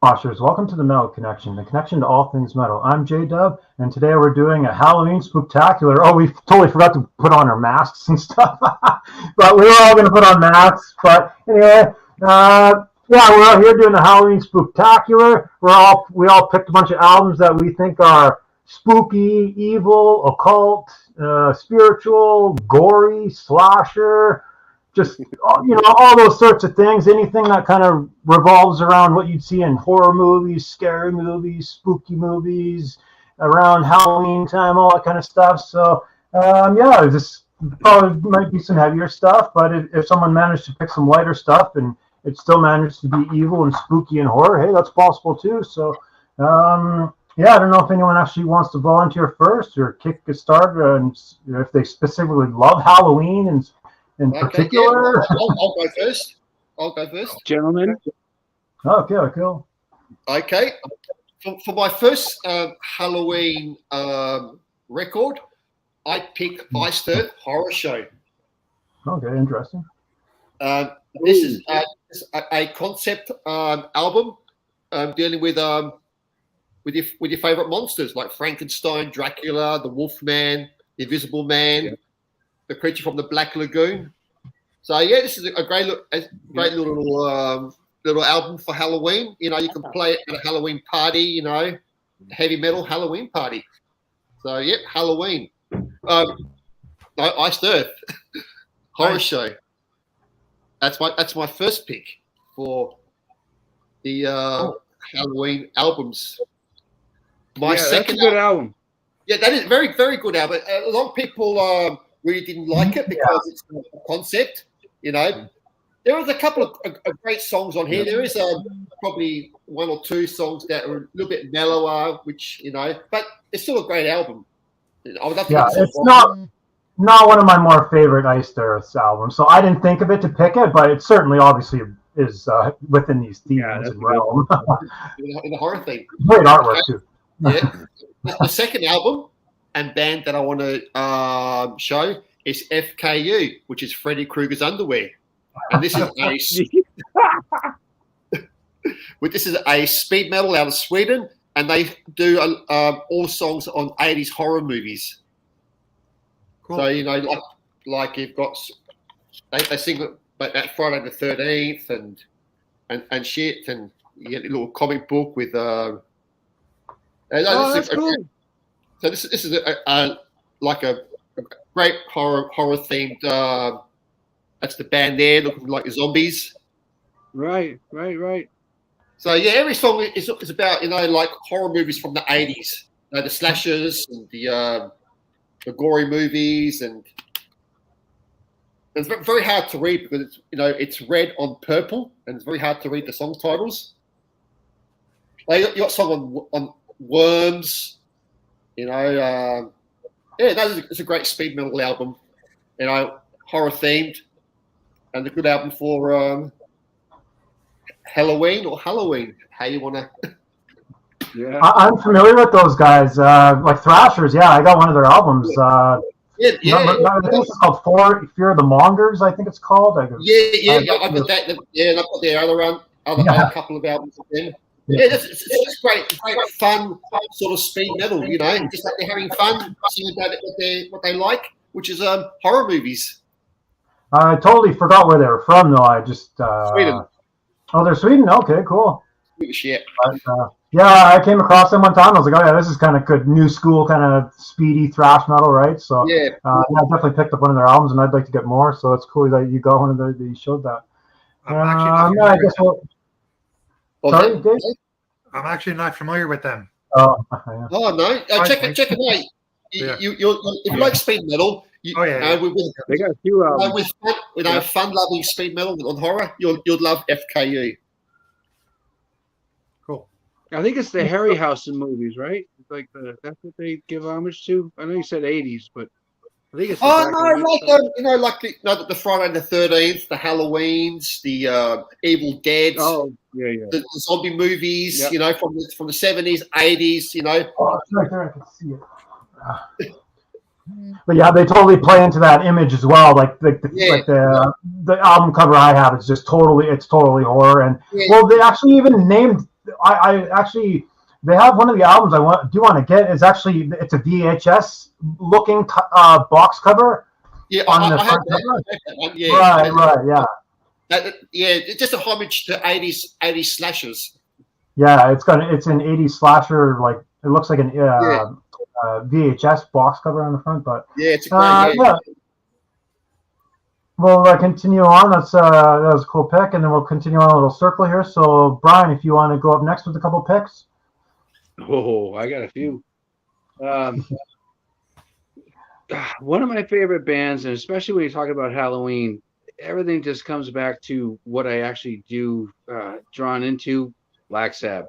Washers, welcome to the Metal Connection, the connection to all things metal. I'm J-Dub, and today we're doing a Halloween Spooktacular. Oh, we totally forgot to put on our masks and stuff, but we were all going to put on masks. But anyway, yeah, we're out here doing the Halloween Spooktacular. We all picked a bunch of albums that we think are spooky, evil, occult, spiritual, gory, slasher, just all those sorts of things. Anything that kind of revolves around what you'd see in horror movies, scary movies, spooky movies, around Halloween time, all that kind of stuff. So yeah, this probably might be some heavier stuff, but if someone managed to pick some lighter stuff and it still managed to be evil and spooky and horror, hey, that's possible too. So yeah, I don't know if anyone actually wants to volunteer first or kick a start, and if they specifically love Halloween and in particular. Yeah, I'll go first. Gentlemen. Okay, cool. Okay. For my first Halloween record, I pick Ice Earth Horror Show. Okay, interesting. This is a concept album dealing with your favorite monsters like Frankenstein, Dracula, the Wolfman, the Invisible Man, the Creature from the Black Lagoon. So yeah, this is a great little album for Halloween. You know, you can play it at a Halloween party. You know, heavy metal Halloween party. So yep, Halloween. Iced Earth Horror Show. That's my first pick for the Halloween albums. My second that's a good album. Yeah, that is very, very good album. A lot of people really didn't like it because it's a concept. You know, there is a couple of great songs on here. There is probably one or two songs that are a little bit mellower, which but it's still a great album. I would love to it's not one of my more favorite Iced Earth albums, so I didn't think of it to pick it, but it certainly obviously is within these themes and realm. in the horror theme. Great artwork too. Yeah. The second album and band that I want to show is FKU, which is Freddy Krueger's Underwear, and this is a speed metal out of Sweden, and they do all songs on 80s horror movies. Cool. So like you've got they sing about Friday the 13th and shit, and you get a little comic book with that's cool. So this is a great horror themed. That's the band there, looking like the zombies. Right. So yeah, every song is about like horror movies from the 80s, the slashers and the gory movies, and it's very hard to read because it's red on purple, and it's very hard to read the song titles. Like you got song on Worms. It's a great speed metal album, horror themed, and a good album for Halloween, how you want to. Yeah, I'm familiar with those guys, like Thrashers. Yeah, I got one of their albums. I think it's called Fear of the Mongers. I think it's called. I got that. Yeah, and I've got their other couple of albums of them. Yeah, it's just great fun sort of speed metal, just like they're having fun, singing about what they like, which is horror movies. I totally forgot where they were from, though. I just Sweden. Oh, they're Sweden. Okay, cool. Shit. But, yeah, I came across them one time. I was like, oh yeah, this is kind of good, new school, kind of speedy thrash metal, right? So yeah, I definitely picked up one of their albums, and I'd like to get more. So it's cool that you got one of that you showed that. I guess we'll. Sorry, Dave? I'm actually not familiar with them. Oh, yeah. Oh no! Check it out. If you like speed metal, they got a few albums. With fun-loving speed metal on horror, you'll love FKU. Cool. I think it's the Harryhausen movies, right? It's like that's what they give homage to. I know you said 80s, but I think it's. The Friday the 13th, the Halloweens, the Evil Dead. Oh, yeah. The zombie movies, from the 70s, 80s, Oh, sure, I can see it. But yeah, they totally play into that image as well. Like the album cover I have is just totally horror. And well, they actually even named I actually they have one of the albums do want to get is actually it's a VHS looking box cover Yeah, on the I have front that. cover. I have that one. Yeah, Right, yeah. Yeah, it's just a homage to 80s slashers. Yeah, it's an 80s slasher, like it looks like an Yeah, VHS box cover on the front, but yeah, it's a great. Yeah, yeah. We'll continue on. That was a cool pick, and then we'll continue on a little circle here. So, Brian, if you want to go up next with a couple picks. Oh, I got a few. One of my favorite bands, and especially when you talk about Halloween, everything just comes back to what I actually do drawn into Black Sabbath.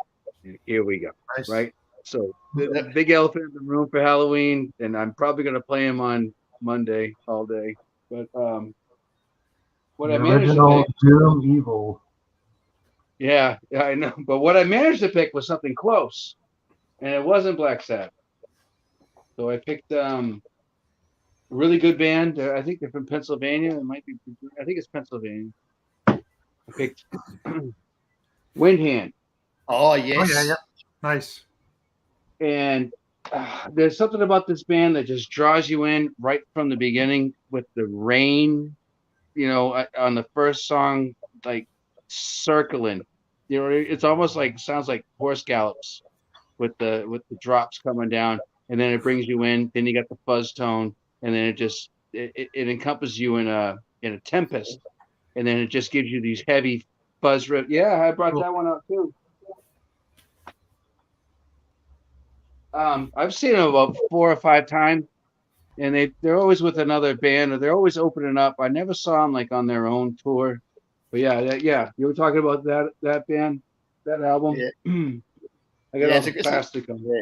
Here we go. Nice. Right. So the big elephant in the room for Halloween, and I'm probably going to play him on Monday all day. But what The I managed to original pick, Doom Evil. yeah, I know. But what I managed to pick was something close, and it wasn't Black Sabbath. So I picked really good band. I think they're from Pennsylvania. It might be. I think it's Pennsylvania. I picked Windhand, Oh Oh yes. yeah, yeah. Nice. and there's something about this band that just draws you in right from the beginning with the rain. You know, on the first song, like circling. You know, it's almost like sounds like horse gallops with the drops coming down, and then it brings you in. Then you got the fuzz tone, and then it encompasses you in a tempest, and then it just gives you these heavy fuzz rip. Yeah, I brought that one up too. I've seen them about 4 or 5 times, and they're always with another band, or they're always opening up. I never saw them like on their own tour, but yeah, you were talking about that band, that album. Yeah. I got Yeah, all the plastic on. Yeah.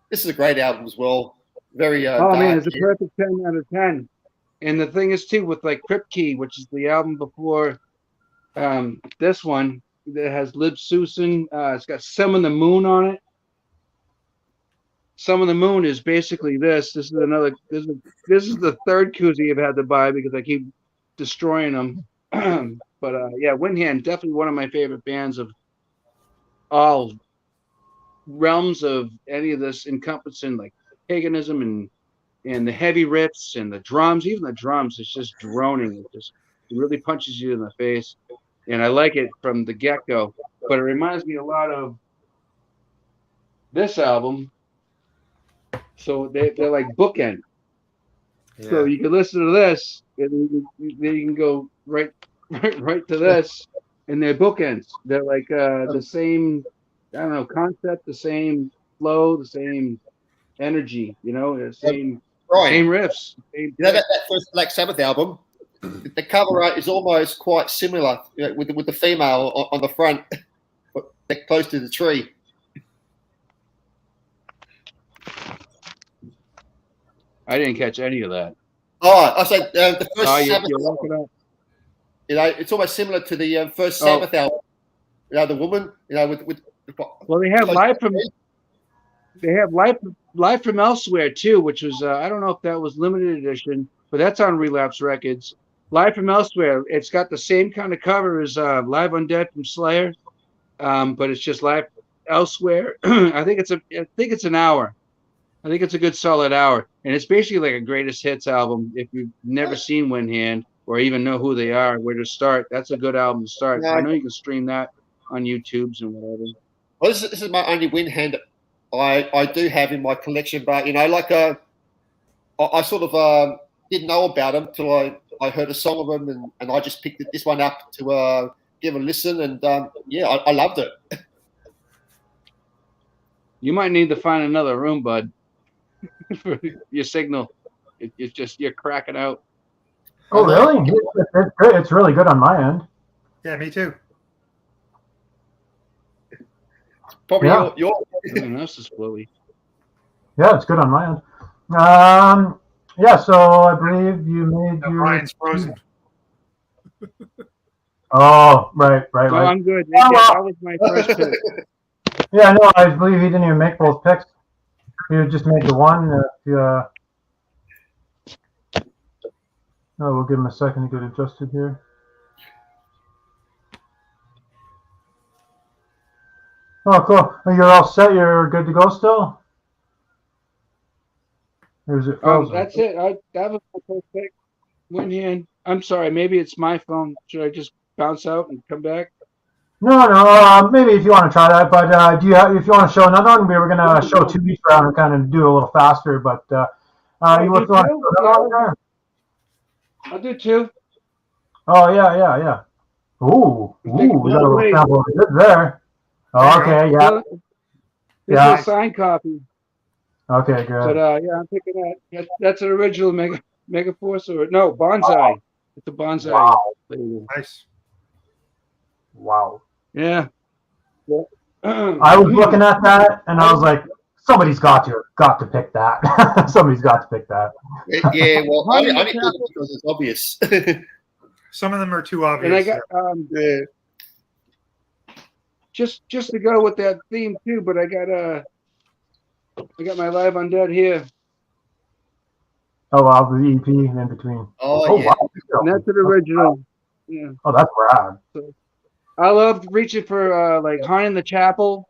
This is a great album as well. Very Oh dark. man, it's a perfect 10 out of 10. And the thing is too, with like Crypt Key, which is the album before this one that has Lib Susan, it's got Some of the Moon on it. Some of the Moon is basically this. This is the third koozie I've had to buy because I keep destroying them. But yeah, Windhand, definitely one of my favorite bands of all realms of any of this encompassing like paganism and the heavy riffs and the drums, even the drums, it's just droning. It really punches you in the face. And I like it from the get-go. But it reminds me a lot of this album. So they're like bookend. Yeah. So you can listen to this, and then you can go right to this, and they're bookends. They're like the same, I don't know, concept, the same flow, the same energy, you know, the same Right. riffs. You know that first Black Sabbath album, the cover art is almost quite similar, you know, with the female on the front, they're close to the tree. I didn't catch any of that. Oh, I said the first Sabbath you're album, looking up. you know, it's almost similar to the first Sabbath album. You know, the woman, you know, with well, they have live from elsewhere too, which was I don't know if that was limited edition, but that's on Relapse Records. Live from Elsewhere, it's got the same kind of cover as Live Undead from Slayer, but it's just Live Elsewhere. I think it's an hour. I think it's a good solid hour, and it's basically like a greatest hits album. If you've never seen Windhand or even know who they are, where to start, that's a good album to start. Yeah. I know you can stream that on YouTube's and whatever. Well, this is my only Windhand I do have in my collection, but you know, like I sort of didn't know about them till I heard a song of them, and I just picked this one up to give a listen, and yeah, I loved it. You might need to find another room, bud. For your signal, it's just you're cracking out. Oh, really? It's good. It's really good on my end. Yeah, me too. Probably Yeah. your Everything else is flowy. Yeah, it's good on my end. Yeah, so I believe you made your. Brian's frozen. Oh, right. No, I'm good. Oh, well. That was my first pick. Yeah, no, I believe he didn't even make both picks. He just made the one. We'll give him a second to get adjusted here. Oh, cool. You're all set. You're good to go still. Or is it frozen? That's it. That was my first pick. Win hand. I'm sorry. Maybe it's my phone. Should I just bounce out and come back? No. Maybe if you want to try that, but if you want to show another one, we were gonna show two each round and kind of do it a little faster. But you want to show another one? I'll do two. Oh yeah. Ooh, we got a little sample of it there. Oh, okay, yeah. It's a signed copy. Okay, good. But yeah, I'm picking that. That's an original Mega Force or no bonsai. It's a bonsai. Wow. Nice. Wow. Yeah. I was looking at that and I was like, somebody's got to pick that. Somebody's got to pick that. Yeah, well, I didn't pick it because it's obvious. Some of them are too obvious. And I got just to go with that theme too, but I got my Live Undead here. Oh wow, the EP in between. Oh yeah. Wow. And that's an original. Yeah. Oh, that's rad. So, I loved reaching for like Haunting the Chapel,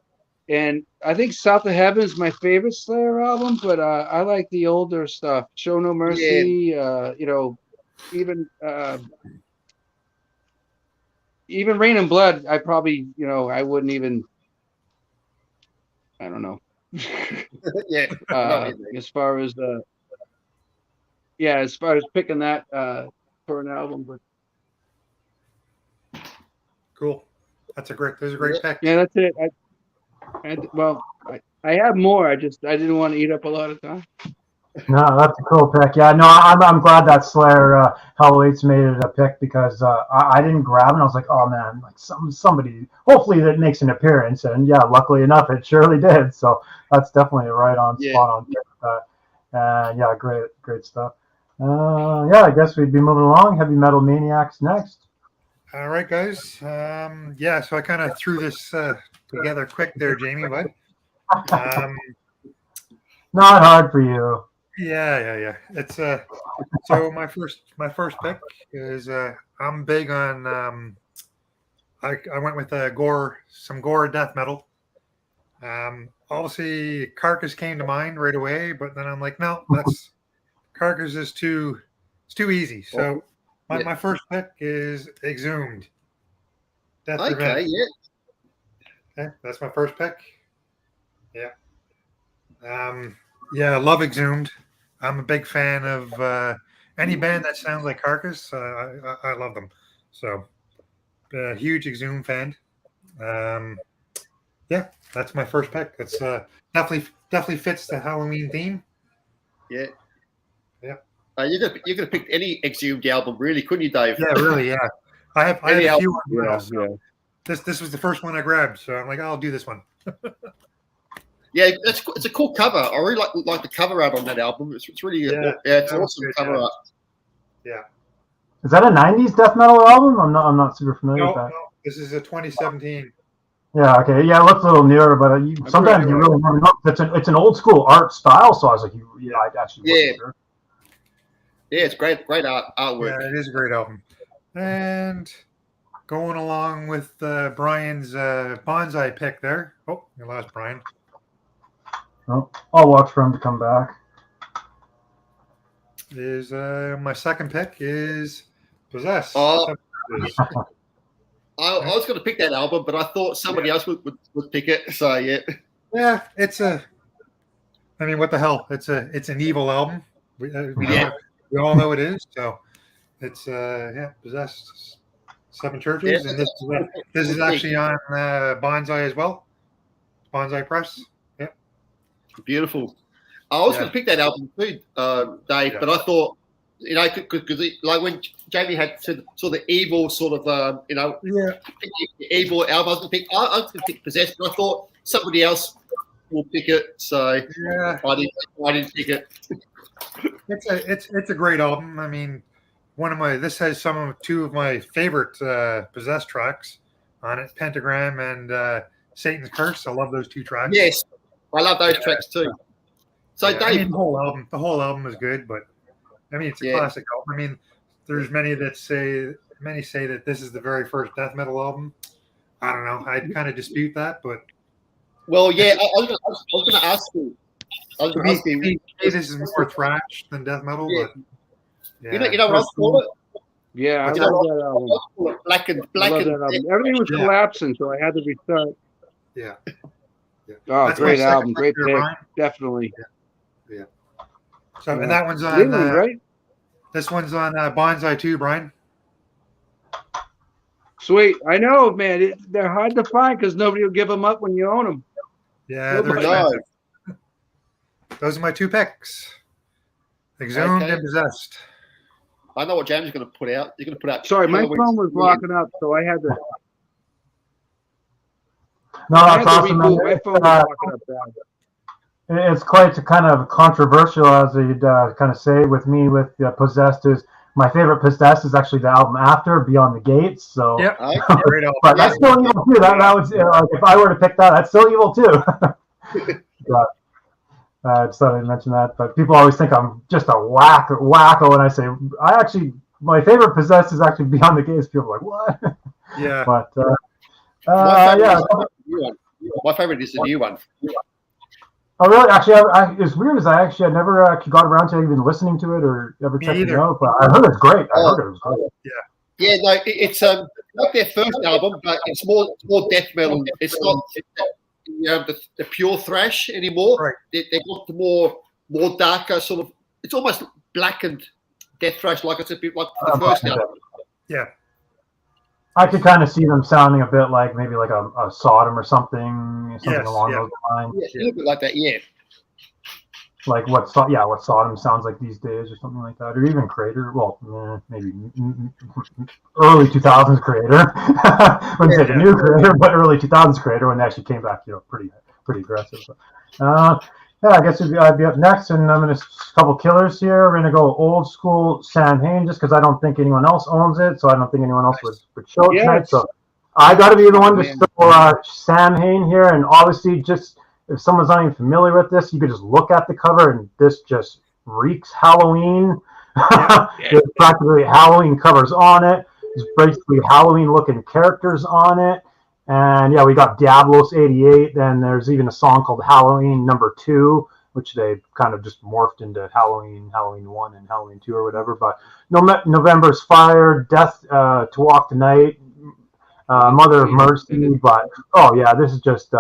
and I think South of Heaven is my favorite Slayer album, but I like the older stuff. Show No Mercy, even Rain and Blood, I probably, I wouldn't even, I don't know. Yeah. As far as picking that for an album, but cool. Those are great pick. yeah, that's it. I have more. I didn't want to eat up a lot of time. No, that's a cool pick. Yeah, no, I'm glad that Slayer Hell-Awaits made it a pick because I didn't grab it. And I was like, oh man, like somebody, hopefully that makes an appearance. And yeah, luckily enough, it surely did. So that's definitely a right on spot on pick with that. And yeah, great stuff. Yeah, I guess we'd be moving along. Heavy Metal Maniacs next. All right, guys. So I kind of threw this together quick there, Jamie, bud. Not hard for you. Yeah. It's so my first pick is I'm big on I went with some gore death metal. Obviously Carcass came to mind right away, but then I'm like, no, that's Carcass is too easy. So my first pick is Exhumed. Death Revenge. Okay, that's my first pick. Yeah. I love Exhumed. I'm a big fan of any band that sounds like Carcass. I love them. So, huge Exhumed fan. That's my first pick. It's definitely fits the Halloween theme. Yeah. You're gonna pick any Exhumed album, really, couldn't you, Dave? Yeah, really. Yeah. I have a few. Yeah. This was the first one I grabbed, so I'm like, I'll do this one. Yeah, it's a cool cover. I really like the cover art on that album. It's really it's awesome cover art. Yeah. Is that a '90s death metal album? I'm not super familiar with that. No, this is a 2017. Yeah, okay. Yeah, it looks a little newer, but sometimes you really never know. It's an old school art style, so I was like, I'd actually sure. Yeah, it's great artwork. Yeah, it is a great album. And going along with Brian's bonsai pick there. Oh, you lost Brian. Oh, I'll watch for him to come back. Is my second pick is Possess. Oh. I was going to pick that album, but I thought somebody else would pick it. So yeah. Yeah, I mean, what the hell? It's an evil album. We all know it is. So it's Possessed. 7 Churches, and this is actually on Bonsai as well. Bonsai Press. Yeah. Beautiful. I was going to pick that album too, Dave, but I thought, because like when Jamie had said sort of the evil sort of, evil album, I was going to pick Possessed, but I thought somebody else will pick it, so I didn't pick it. It's a great album. I mean, this has two of my favorite Possessed tracks on it, Pentagram and Satan's Curse. I love those 2 tracks. Yes, I love those tracks too. So Dave, I mean, the whole album is good, but I mean, it's a classic album. I mean, there's many say that this is the very first death metal album. I don't know. I'd kind of dispute that, but Well, yeah, I was going to ask you. I was To going to ask you. me, this is more thrash than death metal, Yeah. but yeah. You know what I call it? Yeah, I What's love that? that album. I call it I love that album. Everything was Yeah. collapsing, so I had to restart. Yeah. Yeah. Oh, That's my great second album, great pick pick, there, Brian. Definitely. So, Yeah. and that one's on. New one, right? This one's on Bonsai too, Brian. Sweet. I know, man. They're hard to find because nobody will give them up when you own them. Yeah, they're Nobody. expensive. Those are my two picks. Exhumed Okay. and Possessed. I know what James is going to put out. You're going to put out. Sorry, my Halloween. phone was locking up, so I had to. No, I that's had to awesome. reboot. My phone was locking up bad. It's quite kind of controversial, as you'd kind of say with me with Possessed. Is my favorite Possessed is actually the album after Beyond the Gates. So, Yep. Okay. Great album. but that's still evil too. That was if I were to pick that, that's still evil too. But, I just thought I'd mention that. But people always think I'm just a wacko, and I say my favorite Possessed is actually Beyond the Gates. People are like, what? Yeah. But My favorite is the new one. Oh, really? Actually, it's weird. I had never got around to even listening to it or ever Me checked it either. out. But I heard it's great. I heard it was great. Yeah, no, it's not their first album, but it's more death metal. It's not the pure thrash anymore. Right. They got the more darker sort of. It's almost blackened death thrash, like I said, like the first album. Yeah. I could kind of see them sounding a bit like maybe like a Sodom or something along those lines. Yeah, a little bit like that. Yeah. Like what Sodom sounds like these days or something like that, or even Crater. Well, maybe early 2000s Crater. Wouldn't say the new Crater, but early 2000s Crater when they actually came back, pretty aggressive. But, yeah, I guess I'd be up next, and I'm going to couple killers here. We're going to go old school Sam Hain, just because I don't think anyone else owns it, so I don't think anyone else would show it tonight. So I got to be the one to show Sam Hain here, and obviously, just if someone's not even familiar with this, you could just look at the cover, and this just reeks Halloween. There's practically Halloween covers on it. There's basically Halloween-looking characters on it. And yeah, we got Diablos 88, and there's even a song called Halloween Number 2, which they kind of just morphed into Halloween 1 and Halloween 2 or whatever. But November's Fire, Death to Walk Tonight, Mother of Mercy. But oh yeah, this is just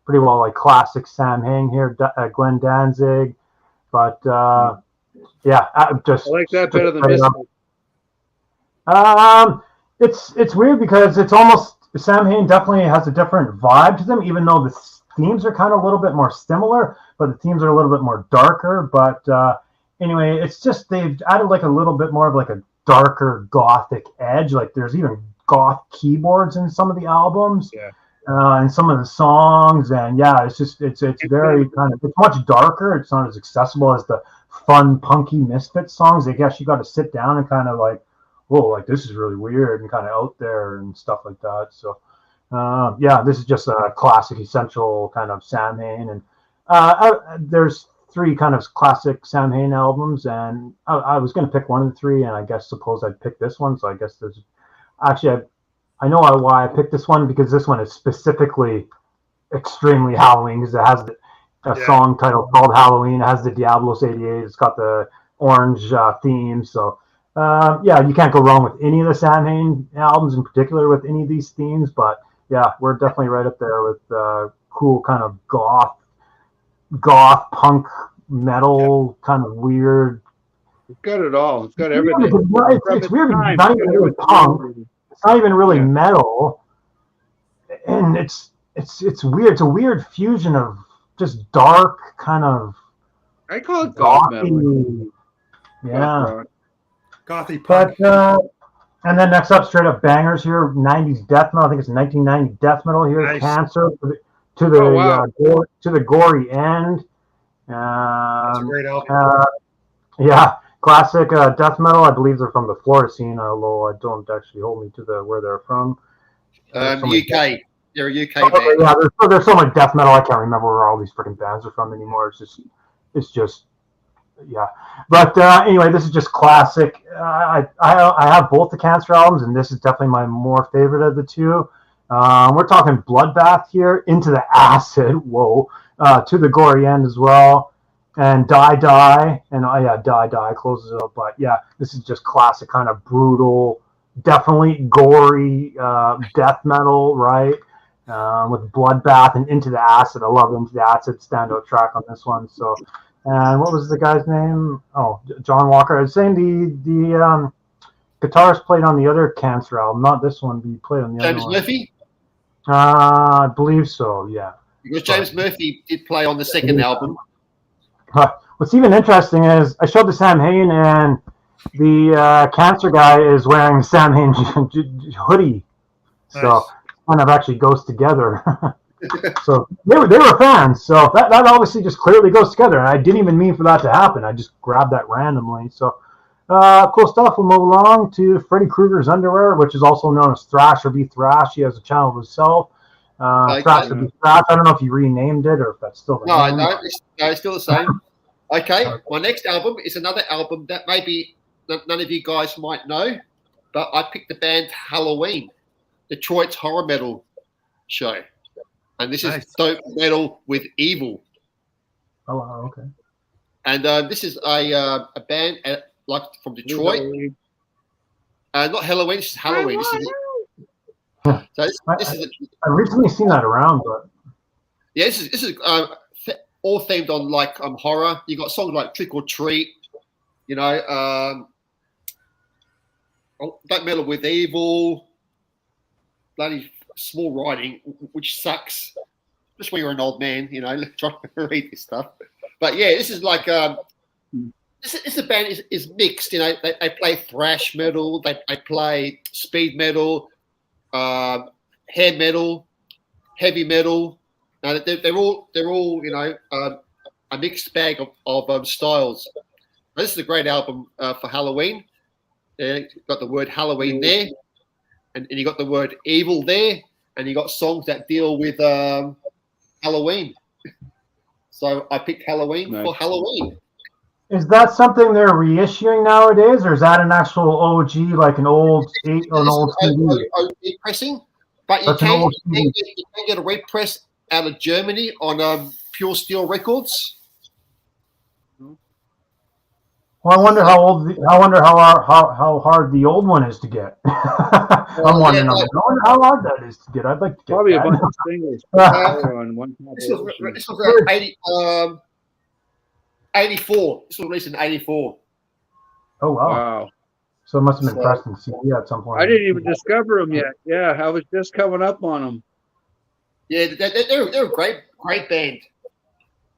pretty well like classic Sam Hain here, Glenn Danzig. But yeah, just I like that better than Mystical. It's weird because it's almost. Sam Hain definitely has a different vibe to them, even though the themes are kind of a little bit more similar, but the themes are a little bit more darker. But anyway, it's just they've added like a little bit more of like a darker gothic edge. Like there's even goth keyboards in some of the albums, and some of the songs. And yeah, it's very kind of it's much darker. It's not as accessible as the fun punky Misfits songs. I guess you got to sit down and kind of like. Whoa, like this is really weird and kind of out there and stuff like that. So, yeah, this is just a classic, essential kind of Sam Hain. And there's 3 kind of classic Sam Hain albums, and I was going to pick one of the 3, and I suppose I'd pick this one. So I guess there's actually, I know why I picked this one, because this one is specifically extremely Halloween, because it has a song title called Halloween. It has the Diablos 88. It's got the orange theme. So, yeah, you can't go wrong with any of the Sam Hain albums, in particular with any of these themes. But yeah, we're definitely right up there with cool kind of goth punk metal kind of weird. It's got it all. It's got everything. It's weird. It's not even really punk. It's not even really metal, and it's weird. It's a weird fusion of just dark kind of. I call it goth metal. Yeah. Gothy punk. But and then next up, straight up bangers here, 90s death metal. I think it's 1990 death metal here. Nice. Cancer to the gory end. That's a great album. Yeah, classic death metal. I believe they're from the Florida scene, although I don't actually hold me to where they're from. UK. They're a UK band. Yeah, there's so much death metal. I can't remember where all these freaking bands are from anymore. It's just. Yeah, but anyway, this is just classic. I have both the Cancer albums, and this is definitely my more favorite of the 2. We're talking bloodbath here, into the acid, whoa, to the gory end as well, and Die, and Die closes it up. But yeah, this is just classic kind of brutal, definitely gory death metal, right? With bloodbath and into the acid. I love into the acid standout track on this one. So, and what was the guy's name? Oh, John Walker. I was saying the guitarist played on the other Cancer album, not this one, but he played on the James other one. Murphy? I believe so, yeah. Because James Murphy did play on the second album. What's even interesting is I showed the Sam Hain, and the Cancer guy is wearing the Sam Hain hoodie. So Nice. kind of actually goes together. So they were fans. So that obviously just clearly goes together. And I didn't even mean for that to happen. I just grabbed that randomly. So cool stuff. We'll move along to Freddy Krueger's Underwear, which is also known as Thrash or Be Thrash. He has a channel of himself. Thrash or Be Thrash. I don't know if he renamed it or if that's still the name. No, it's still the same. Okay, my next album is another album that maybe none of you guys might know, but I picked the band Halloween, Detroit's horror metal show. And this is dope metal with evil. Oh, wow, okay. And this is a band like from Detroit. Not Halloween, this is Halloween. I've recently seen that around, but yeah, this is all themed on like horror. You got songs like Trick or Treat, you know, Black Metal with Evil, bloody Small Writing, which sucks. Just when you're an old man, you know, trying to read this stuff. But yeah, this is like this band is mixed. You know, they play thrash metal, they play speed metal, hair metal, heavy metal. Now they're all you know a mixed bag of styles. Now, this is a great album for Halloween. You've got the word Halloween there, and you got the word evil there, and you got songs that deal with Halloween. So I picked Halloween for Halloween. Is that something they're reissuing nowadays, or is that an actual OG, like an old CD? OG pressing, but you can get a repress out of Germany on Pure Steel Records. Well, I wonder how hard the old one is to get. I wonder how hard that is to get. I'd like to get probably that. a bunch of singles on one. This was 84. This was released in 84. Oh wow! So it must have been pressed in CD at some point. I didn't even discover them yet. Yeah, I was just coming up on them. Yeah, they're a great band.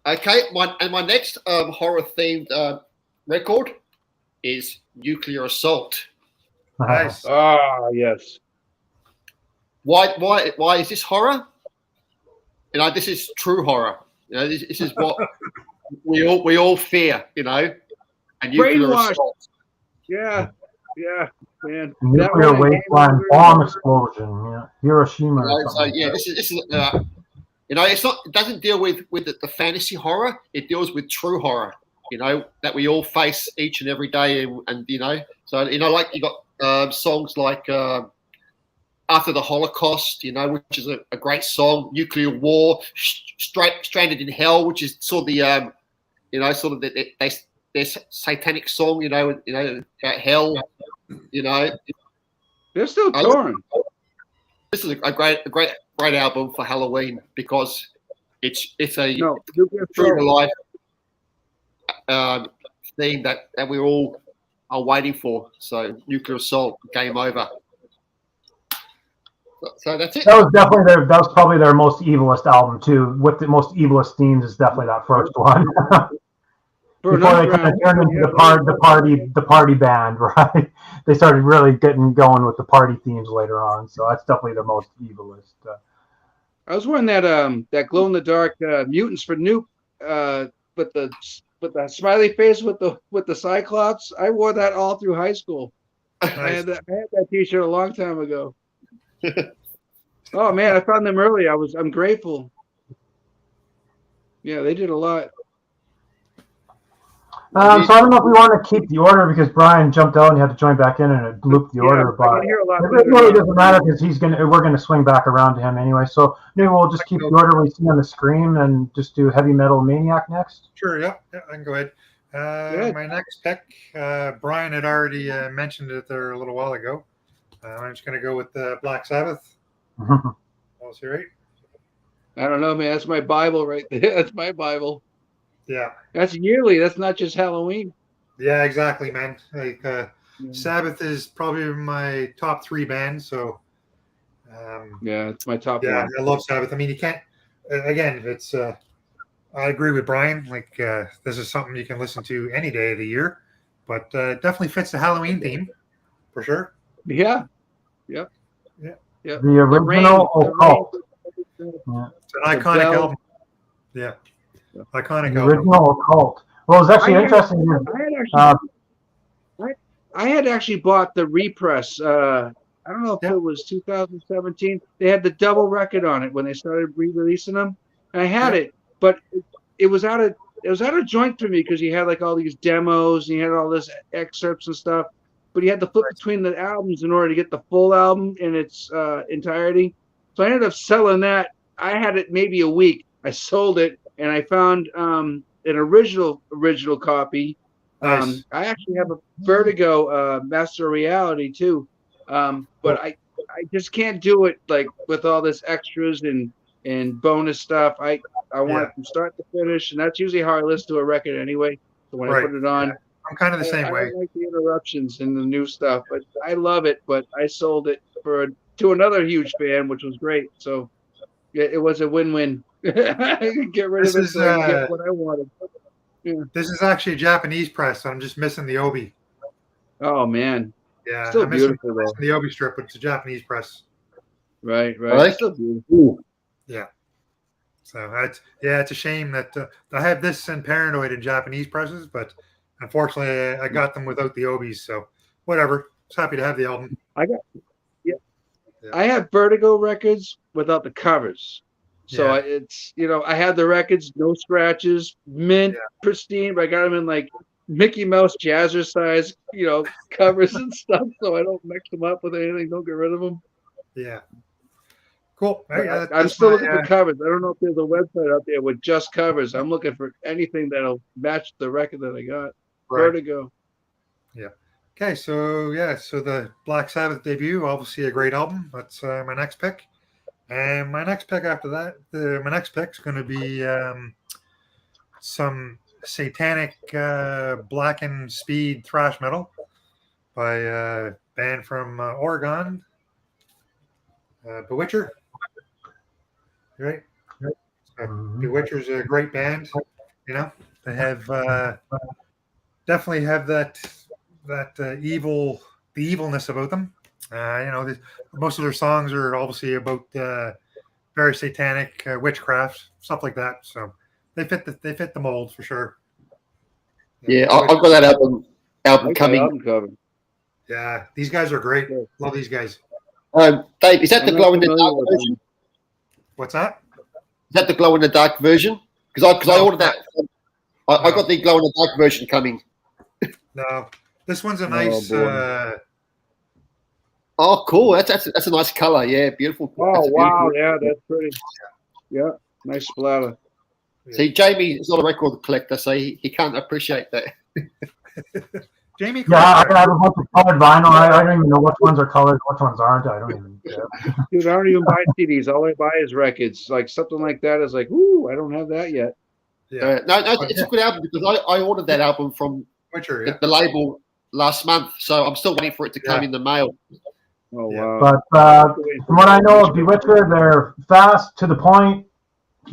Okay, my next horror themed record is Nuclear Assault. Nice. Ah, yes. Why is this horror? You know, this is true horror. You know, this is what we all fear. You know, and Nuclear Assault. Yeah, man. Nuclear wasteland bomb explosion. Yeah, Hiroshima. So yeah, this is you know, it doesn't deal with the fantasy horror. It deals with true horror. You know, that we all face each and every day, and you know, so you know, like you got songs like After the Holocaust, you know, which is a great song. Nuclear War, Stranded in Hell, which is sort of the you know, sort of their satanic song, you know, about hell. You know, they're still touring. This is a great album for Halloween because it's a true to life theme that we all are waiting for. So Nuclear Assault, Game Over. So that's it. That was probably their most evilest album too. With the most evilest themes is definitely that first one. Before they kind of turned into the party band, right? They started really getting going with the party themes later on. So that's definitely the most evilest. I was wearing that glow in the dark Mutants for Nuke with the smiley face with the Cyclops. I wore that all through high school. Nice. I had that T-shirt a long time ago. Oh man, I found them early. I'm grateful. Yeah, they did a lot. So I don't know if we want to keep the order because Brian jumped out and had to join back in and it looped the order, I but can hear a lot it better really now. doesn't matter because we're gonna swing back around to him anyway. So maybe we'll just keep the order we see on the screen and just do Heavy Metal Maniac next. Sure, yeah, I can go ahead. My next pick, Brian had already mentioned it there a little while ago. I'm just going to go with Black Sabbath. Was he right? I don't know, man. That's my Bible right there. That's my Bible. Yeah. That's yearly. That's not just Halloween. Yeah, exactly, man. Like Sabbath is probably my top 3 bands. So yeah, it's my top yeah, one. I love Sabbath. I mean, you can't. Again, it's. I agree with Brian. Like this is something you can listen to any day of the year, but definitely fits the Halloween theme for sure. Yeah. Yep. Yeah. Yep. The original Occult. It's an iconic album. Yeah. Iconic the album. original Occult. Well, it's actually interesting. I had actually bought the repress. I don't know if it was 2017. They had the double record on it when they started re-releasing them. And I had it, but it was out of joint for me because you had like all these demos and you had all this excerpts and stuff. But you had to flip between the albums in order to get the full album in its entirety. So I ended up selling that. I had it maybe a week. I sold it and I found an original copy. Nice. I actually have a Vertigo Master of Reality too, but I just can't do it like with all this extras and bonus stuff. I want it from start to finish, and that's usually how I listen to a record anyway. So when I put it on, I'm kind of the same way. I don't like the interruptions and the new stuff, but I love it. But I sold it to another huge fan, which was great. So yeah, it was a win-win. I could get rid of it so I could get what I wanted. Yeah. This is actually a Japanese press, so I'm just missing the Obi. Oh man, yeah, still I'm missing beautiful the Obi strip, but it's a Japanese press. Right. Like? Still beautiful. Yeah. So it's a shame that I have this and Paranoid in Japanese presses, but unfortunately I got them without the Obis. So whatever. Just happy to have the album. I have Vertigo records without the covers. So it's, I had the records, no scratches, mint, pristine, but I got them in like Mickey Mouse jazzercise, covers and stuff. So I don't mix them up with anything. Don't get rid of them. Yeah. Cool. I'm still looking for covers. I don't know if there's a website out there with just covers. I'm looking for anything that'll match the record that I got. Right. Vertigo. Yeah. Okay. So the Black Sabbath debut, obviously a great album. That's my next pick. And my next pick after that, my next pick is going to be some satanic blackened speed thrash metal by a band from Oregon, Bewitcher. Right? Bewitcher's a great band. They have definitely have that evilness about them. Most of their songs are obviously about very satanic witchcraft, stuff like that. So they fit the mold for sure. Yeah, I've got that album coming. Yeah, these guys are great. Love these guys. Dave, is that the glow in the dark version? What's that? Is that the glow in the dark version? Because I ordered that. I got the glow in the dark version coming. No, this one's a nice. Oh, cool! That's a nice color. Yeah, beautiful. Oh wow! Yeah, that's pretty. Yeah, nice splatter. See, Jamie is not a record collector, so he can't appreciate that. Jamie. Yeah, I have a bunch of colored vinyl. I don't even know which ones are colored, which ones aren't. I don't even. Dude, I don't even buy CDs. All I buy is records. Like something like that is like, ooh, I don't have that yet. Yeah. No, it's a good album because I ordered that album from Witcher, the label last month, so I'm still waiting for it to come in the mail. Oh wow! But from what I know of Bewitcher, they're fast, to the point,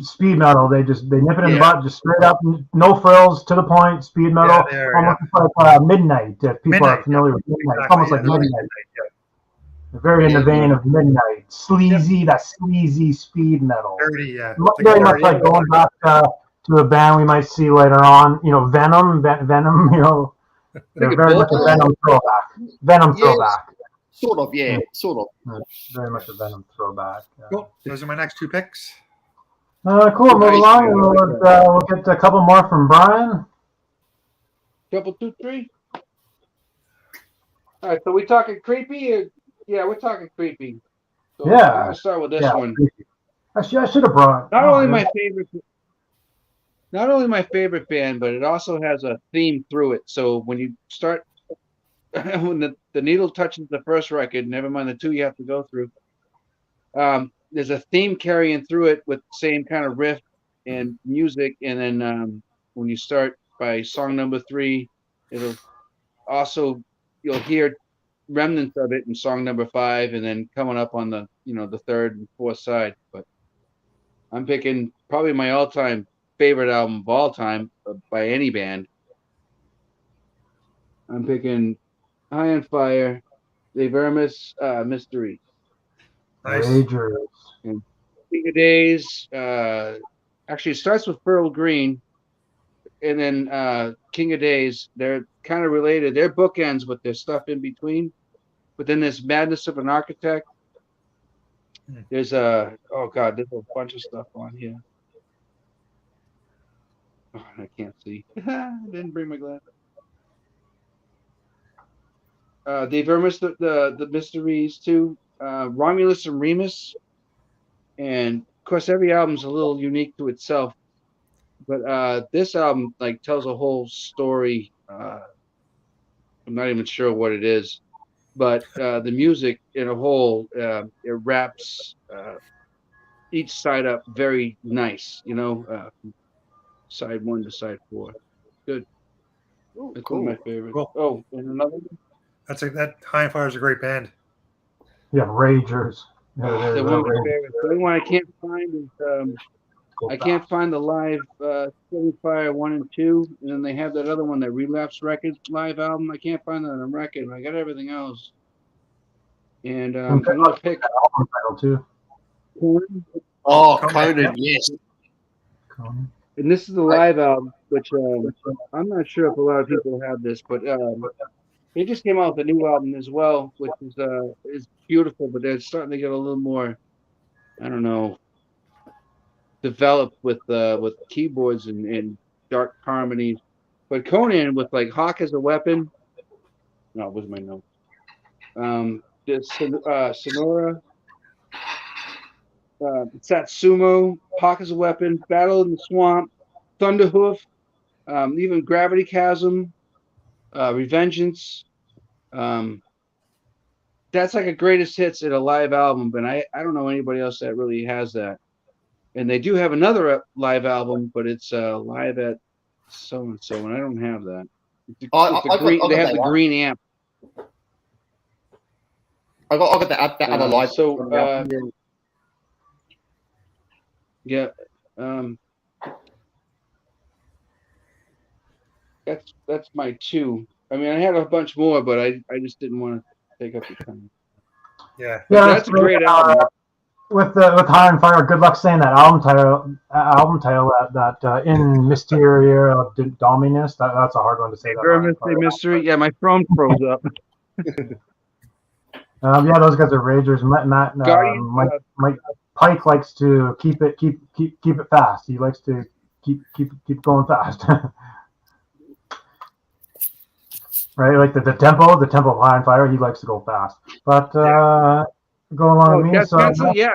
speed metal. They nip it in the butt, just straight up, no frills, to the point, speed metal. Almost like Midnight. If people are familiar with Midnight, it's almost like Midnight. They're very in the vein of Midnight, sleazy, that sleazy speed metal. Very much like going back to a band we might see later on. Venom. They're very much a Venom throwback. Throwback. Sort of, yeah, sort of. Very much a Venom throwback. Cool. Those are my next 2 picks. Cool. Move along. We'll get a couple more from Brian. Couple, 2, 3. All right, so we talking creepy? Yeah, we're talking creepy. So I'm Yeah. gonna start with this Yeah. one. I should have brought. Not oh, only there's- my favorite band, but it also has a theme through it. So when you start, when the needle touches the first record, never mind the 2 you have to go through. There's a theme carrying through it with the same kind of riff and music, and then when you start by song number 3, it'll also you'll hear remnants of it in song number 5, and then coming up on the the 3rd and 4th side. But I'm picking probably my all-time favorite album of all time by any band. I'm picking High on Fire, The Vermis Mystery. Nice. Ragers. And King of Days. Actually, it starts with Pearl Green, and then King of Days. They're kind of related. They're bookends, but there's stuff in between. But then there's Madness of an Architect. There's there's a bunch of stuff on here. Oh, I can't see. I didn't bring my glasses. The Vermis, the Mysteries too. Romulus and Remus, and of course every album's a little unique to itself. But this album like tells a whole story. I'm not even sure what it is, but the music in a whole it wraps each side up very nice. Side 1 to side 4. Good. Oh, That's cool. one of my favorites. Cool. Oh, and another one. That High and Fire is a great band. Yeah, Ragers. Yeah, The one of my favorites. The only one I can't find is I can't find the live Silly Fire 1 and 2, and then they have that other one, that Relapse Records live album. I can't find that on a record. I got everything else. And I'm gonna pick album title too. Conan. Oh, Conan, Conan, yes. Conan. And this is the live album, which I'm not sure if a lot of people have this, but they just came out with a new album as well, which is beautiful, but they're starting to get a little more, I don't know, developed with keyboards and dark harmonies. But Conan with like Hawk as a Weapon. No, it was my note. Sonora, Satsumo, Hawk as a Weapon, Battle in the Swamp, Thunderhoof, even Gravity Chasm, Revengeance. That's like a greatest hits in a live album, but I don't know anybody else that really has that. And they do have another live album, but it's live at so and so, and I don't have that. They have the green amp. I got that other live. Yeah. That's my 2. I mean, I had a bunch more, but I just didn't want to take up your time. Yeah. But that's a great album. With High on Fire, good luck saying that album title. That in Mysteria of Dominus. That's a hard one to say. Mystery. Yeah, my phone froze up. Yeah, those guys are Ragers. Mike Pike likes to keep it fast. He likes to keep going fast. Right, like the tempo of High on Fire. He likes to go fast. But go along with me. So yeah.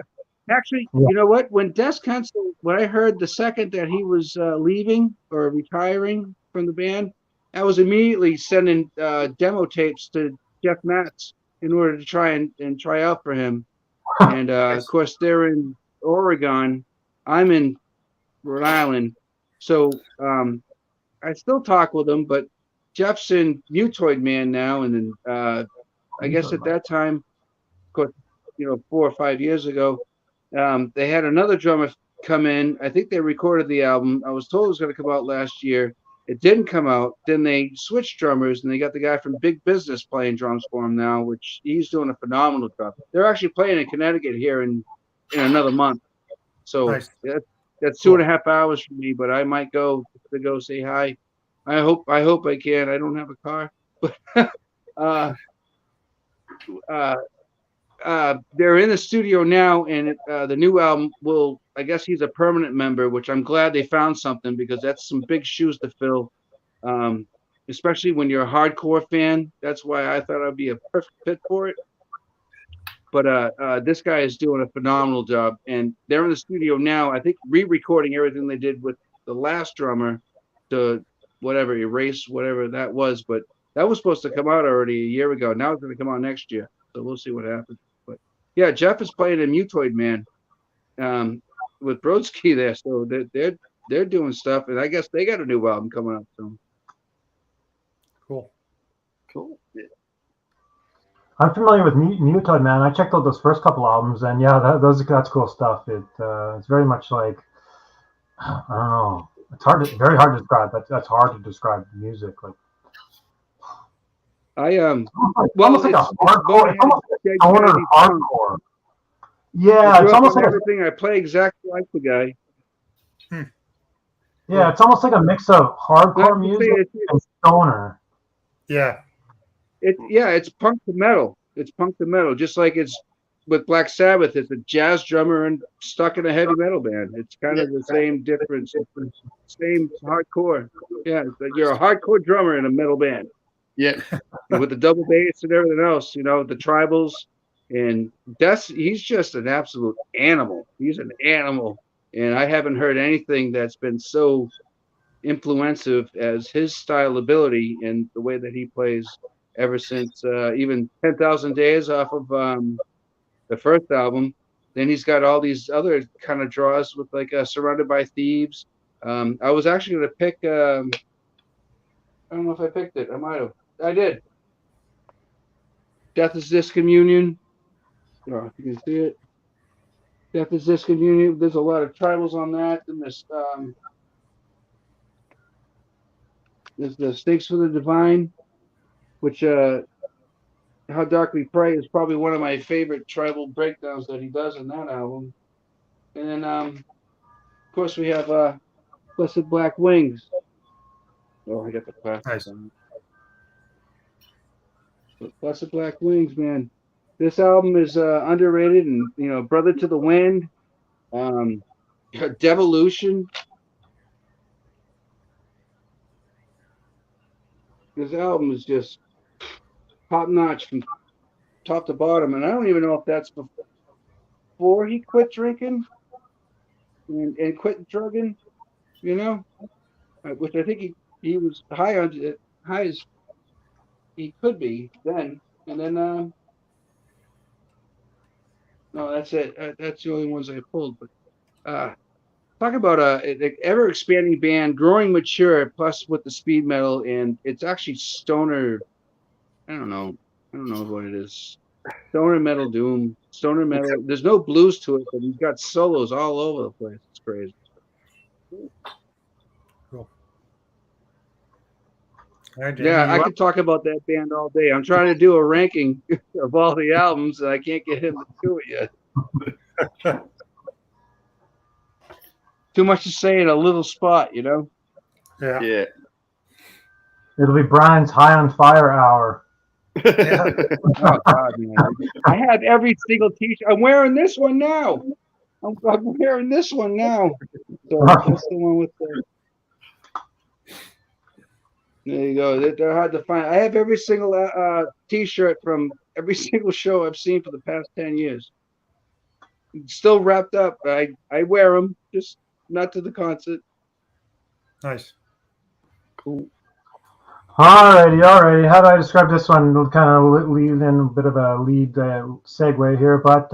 Actually, you know what? When Death Council, when I heard the second that he was leaving or retiring from the band, I was immediately sending demo tapes to Jeff Matz in order to try and try out for him. And of course, they're in Oregon. I'm in Rhode Island, so I still talk with them. But Jeff's in Mutoid Man now, and then I guess at that time, of course, 4 or 5 years ago. They had another drummer come in. I think they recorded the album. I was told it was going to come out last year. It didn't come out. Then they switched drummers, and they got the guy from Big Business playing drums for him now, which he's doing a phenomenal job. They're actually playing in Connecticut here in another month. So Nice. that's 2.5 hours for me, but I might go say hi. I hope I can. I don't have a car, but they're in the studio now, and the new album will. I guess he's a permanent member, which I'm glad they found something, because that's some big shoes to fill. especially when you're a hardcore fan. That's why I thought I'd be a perfect fit for it. But this guy is doing a phenomenal job, and they're in the studio now. I think re-recording everything they did with the last drummer to whatever erase whatever that was. But that was supposed to come out already a year ago. Now it's going to come out next year, so we'll see what happens. But yeah, Jeff is playing in Mutoid Man with Brodsky there, so they're doing stuff, and I guess they got a new album coming up soon. Cool. Cool. Yeah. I'm familiar with Mutoid Man. I checked out those first couple albums, and yeah, that's cool stuff. It's very much like, I don't know. It's very hard to describe. That's hard to describe music. Like, Well, almost like a hardcore. It's almost like a stoner hardcore. Yeah, it's almost like everything. I play exactly like the guy. Yeah, it's almost like a mix of hardcore music and stoner. Yeah. It's punk to metal. It's punk to metal, just like it's with Black Sabbath. It's a jazz drummer and stuck in a heavy metal band. It's kind of the same difference, same hardcore. Yeah, you're a hardcore drummer in a metal band. Yeah, with the double bass and everything else, the tribals, and he's just an absolute animal. He's an animal, and I haven't heard anything that's been so influential as his style ability and the way that he plays ever since even 10,000 Days off of the first album. Then he's got all these other kind of draws with like Surrounded by Thieves. I was actually going to pick, I don't know if I picked it. I might have. I did. Death is Discommunion. Oh, you can see it. Death is Discommunion. There's a lot of tribals on that. And there's the Stakes for the Divine, which How Dark We Pray is probably one of my favorite tribal breakdowns that he does in that album. And then, of course, we have Blessed Black Wings. Oh, I got the classics on it. But Blessed Black Wings, man. This album is underrated, and Brother to the Wind, Devolution. This album is just top notch from top to bottom, and I don't even know if that's before he quit drinking and quit drugging, which I think he was high as he could be then, and then no, that's it. That's the only ones I pulled. But talk about an ever expanding band, growing mature, plus with the speed metal, and it's actually stoner. I don't know what it is. Stoner metal doom, stoner metal. There's no blues to it, but he's got solos all over the place. It's crazy. Cool. Yeah, I could talk about that band all day. I'm trying to do a ranking of all the albums, and I can't get him to do it yet. Too much to say in a little spot, Yeah. Yeah. It'll be Brian's High on Fire hour. Yeah. Oh, God, man. I have every single t-shirt. I'm wearing this one now. I'm wearing this one now. So that's the one with the... There you go. They're hard to find. I have every single t-shirt from every single show I've seen for the past 10 years. Still wrapped up. I wear them, just not to the concert. Nice. Cool. Alrighty. How do I describe this one? We'll kind of leave in a bit of a lead segue here, but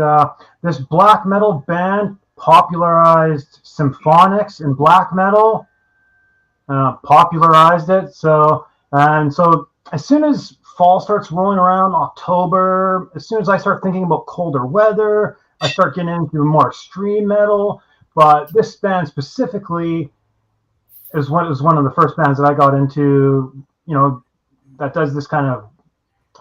this black metal band popularized symphonics in black metal. Popularized it. So as soon as fall starts rolling around, October, as soon as I start thinking about colder weather, I start getting into more extreme metal. But this band specifically was one of the first bands that I got into, that does this kind of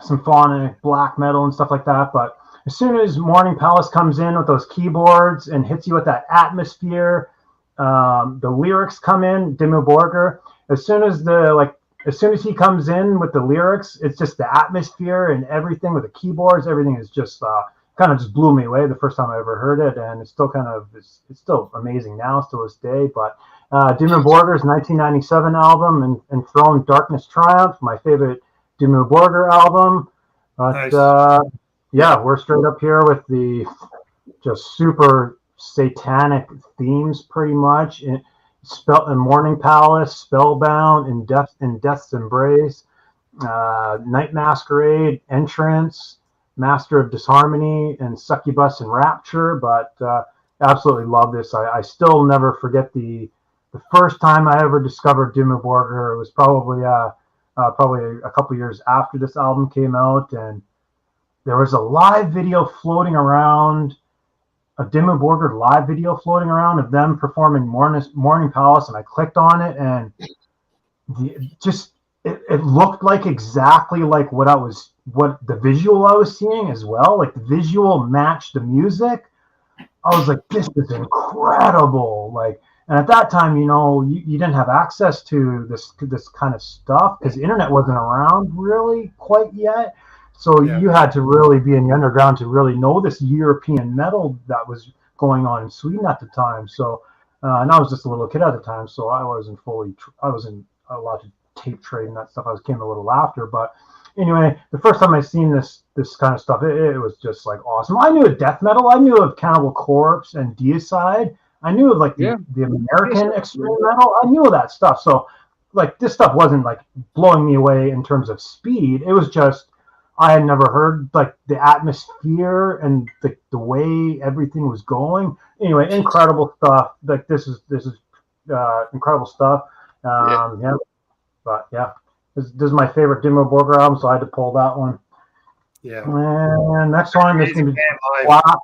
symphonic black metal and stuff like that. But as soon as Morning Palace comes in with those keyboards and hits you with that atmosphere, the lyrics come in, Dimmu Borgir. As soon as he comes in with the lyrics, it's just the atmosphere and everything with the keyboards. Everything is just kind kind of just blew me away the first time I ever heard it, and it's still it's still amazing now, still this day. But Dimmu Borgir's 1997 album, Enthroned Darkness Triumph, my favorite Dimmu Borgir album. But Nice. yeah, we're straight up here with the just super satanic themes, pretty much. In Morning Palace, Spellbound, in Death's Embrace, Night Masquerade, Entrance, Master of Disharmony, and Succubus and Rapture. But absolutely love this. I still never forget the first time I ever discovered Dimmu Borgir. It was probably a couple years after this album came out, and there was a live video floating around, a Dimmu Borgir live video floating around of them performing Morning Palace, and I clicked on it, and it looked like exactly like what the visual I was seeing as well. Like the visual matched the music. I was like, this is incredible. Like, and at that time, you didn't have access to this kind of stuff because the internet wasn't around really quite yet. So you had to really be in the underground to really know this European metal that was going on in Sweden at the time. So, and I was just a little kid at the time, so I wasn't allowed to tape trade and that stuff. Came a little after, but anyway, the first time I seen this kind of stuff, it was just like awesome. I knew of death metal. I knew of Cannibal Corpse and Deicide. I knew of like the American extreme metal. I knew of that stuff. So like this stuff wasn't like blowing me away in terms of speed. It was just I had never heard like the atmosphere and the way everything was going. Anyway, incredible stuff. Like this is incredible stuff. Yeah. But yeah, this is my favorite Dimmu Borgir album, so I had to pull that one. Yeah. And next one is going to be live.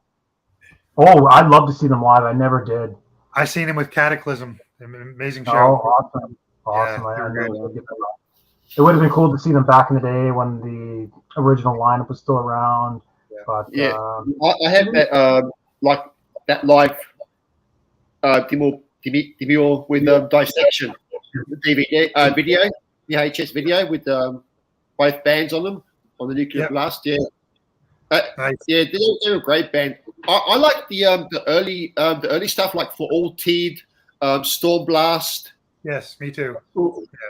Oh, I'd love to see them live. I never did. I seen him with Cataclysm. Amazing show. Oh, awesome! Yeah, it would have been cool to see them back in the day when the original lineup was still around. Yeah. But I had that that live Dimmu with Dissection DVD video, VHS video with both bands on them on the Nuclear Blast. Yeah, nice. Yeah, they're a great band. I like the early stuff like For All Tid, Stormblast. Yes, me too.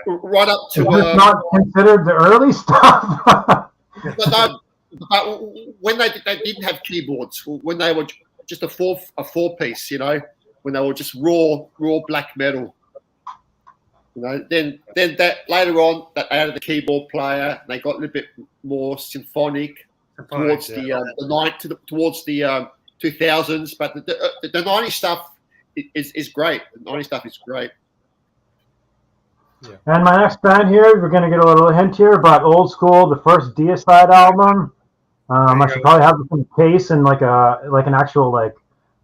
Right up to not considered the early stuff. but when they didn't have keyboards, when they were just a four piece, when they were just raw black metal. Then that later on that added the keyboard player. They got a little bit more symphonic towards the 2000s. But the 90s stuff is great. The 90s stuff is great. Yeah. And my next band here, we're going to get a little hint here, but old school, the first Deicide album. I should probably have some case and like an actual like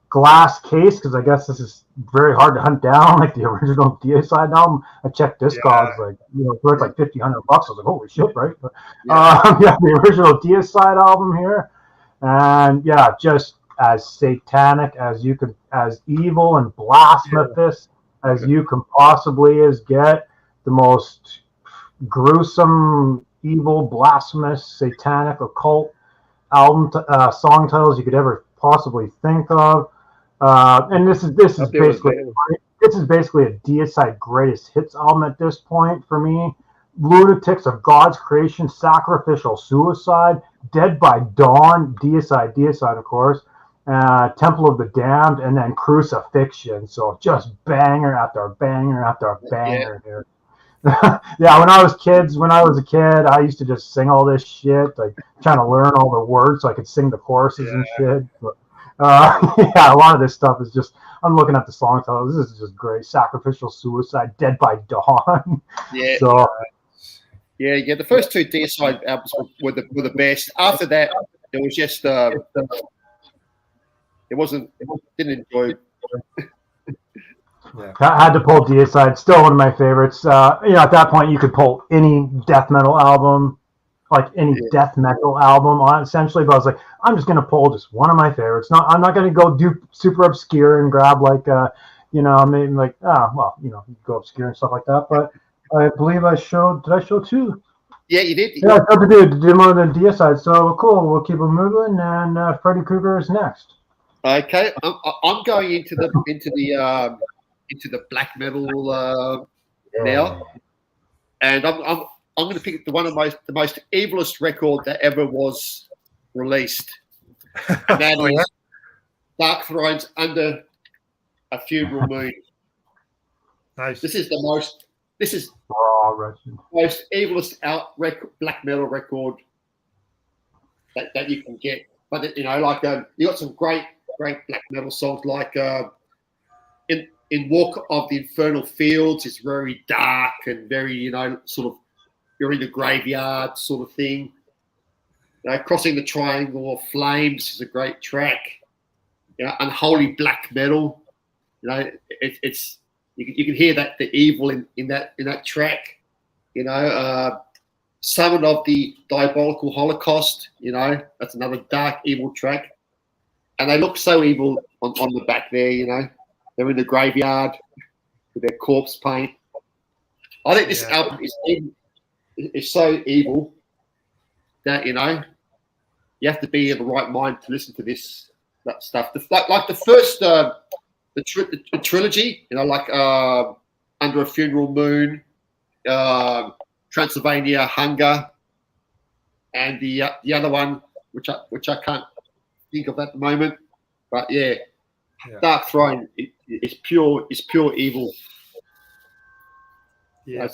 glass case because I guess this is very hard to hunt down, like the original Deicide album. I checked Discogs, like it's worth like $50-$100. I was like, holy shit, right? But, the original Deicide album here, and just as satanic as you could, as evil and blasphemous as you can possibly get. The most gruesome, evil, blasphemous, satanic, occult album song titles you could ever possibly think of. And this is basically a Deicide greatest hits album at this point for me. Lunatics of God's Creation, Sacrificial Suicide, Dead by Dawn, Deicide of course, Temple of the Damned, and then Crucifixion. So just banger after banger after banger here. When I was a kid, I used to just sing all this shit, like trying to learn all the words so I could sing the choruses and shit. But, a lot of this stuff is just, I'm looking at the song titles. This is just great. Sacrificial Suicide, Dead by Dawn. Yeah. So, the first two Deicide albums were the best. After that, it was just didn't enjoy. I had to pull Deicide. Still one of my favorites. At that point, you could pull any death metal album, like any death metal album on essentially. But I was like, I'm just gonna pull just one of my favorites. I'm not gonna go do super obscure and grab like, maybe like, go obscure and stuff like that. But I believe did I show two? Yeah, you did. Yeah, it's up to do them on the deicide. So cool. We'll keep them moving, and Freddy Krueger is next. Okay, I'm going into the black metal now, and I'm going to pick the most evilest record that ever was released, and that is Dark Throne's Under a Funeral Moon. Nice. This is the most evilest black metal record that you can get. But you got some great black metal songs like in Walk of the Infernal Fields. It's very dark and very sort of you're in the graveyard sort of thing. Crossing the Triangle of Flames is a great track. Unholy Black Metal. It's you can hear that the evil in that track. Summon of the Diabolical Holocaust. That's another dark evil track. And they look so evil on the back there. They're in the graveyard with their corpse paint. I think this album is so evil that you have to be in the right mind to listen to that stuff. Like the first the trilogy, like Under a Funeral Moon, Transylvania Hunger, and the other one which I can't think of at the moment, but yeah. Dark Throne is pure evil. Yeah,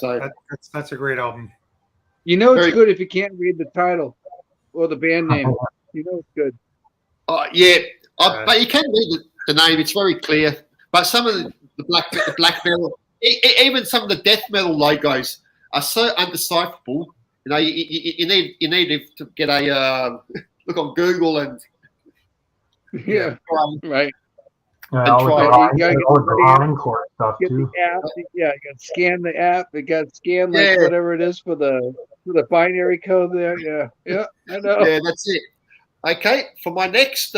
that's a great album. It's good if you can't read the title or the band name. It's good. But you can read the name. It's very clear. But some of the black metal, even some of the death metal logos are so undecipherable. You need to get a look on Google and right. All the encore stuff too. The app, you got to scan the app. You got to scan whatever it is for the binary code there. Yeah, I know. Yeah, that's it. Okay, for my next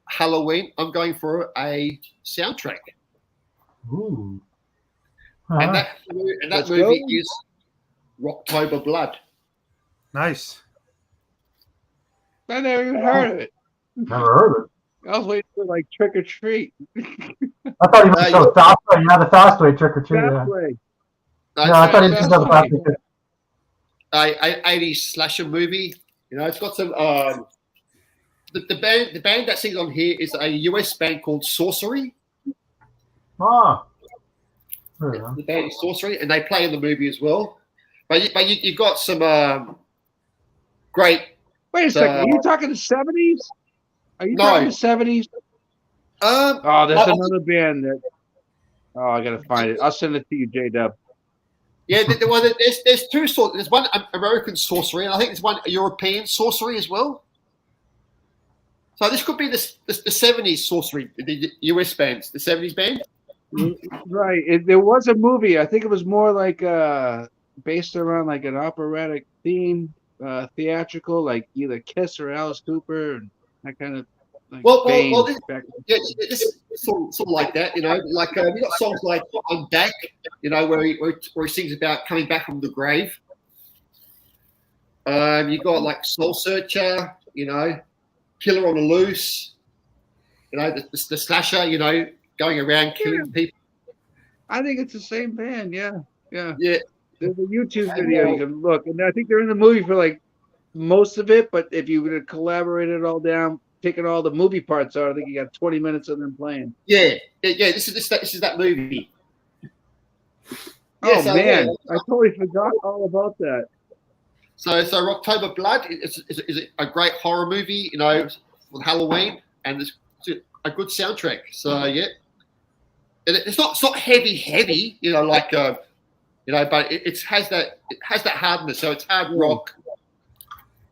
Halloween, I'm going for a soundtrack. Ooh. And that movie is Rocktober Blood. Nice. I never even heard of it. Never heard of it. I was waiting for Trick or Treat. I thought you meant the fast way. Yeah, the fast way Trick or Treat. Fast way. No, I thought you meant the fast way. A 80s slasher movie. It's got some. The band that sings on here is a US band called Sorcery. Ah. The band is Sorcery, and they play in the movie as well. But you've got some great. Wait a second. Are you talking the 70s? Are you talking the 70s? There's another band that. Oh, I gotta find it. I'll send it to you, J-Dub. Yeah, there's two sorts. There's one American Sorcery, and I think there's one European Sorcery as well. So this could be the 70s Sorcery, the US bands, the 70s band. Right. There was a movie. I think it was more based around an operatic theme, theatrical, either Kiss or Alice Cooper, and that kind of. This sort of like that, we got songs like "I'm Back," where he sings about coming back from the grave. You got "Soul Searcher," "Killer on the Loose," the slasher, going around killing people. I think it's the same band. Yeah. Yeah. There's a YouTube video you can look, and I think they're in the movie for most of it. But if you would have collaborated it all down. Taking all the movie parts out, I think you got 20 minutes of them playing. Yeah. This is that movie. Oh man, I totally forgot all about that. So Rocktober Blood is a great horror movie, for Halloween, and it's a good soundtrack. So yeah, it's not heavy, but it has that hardness. So it's hard rock.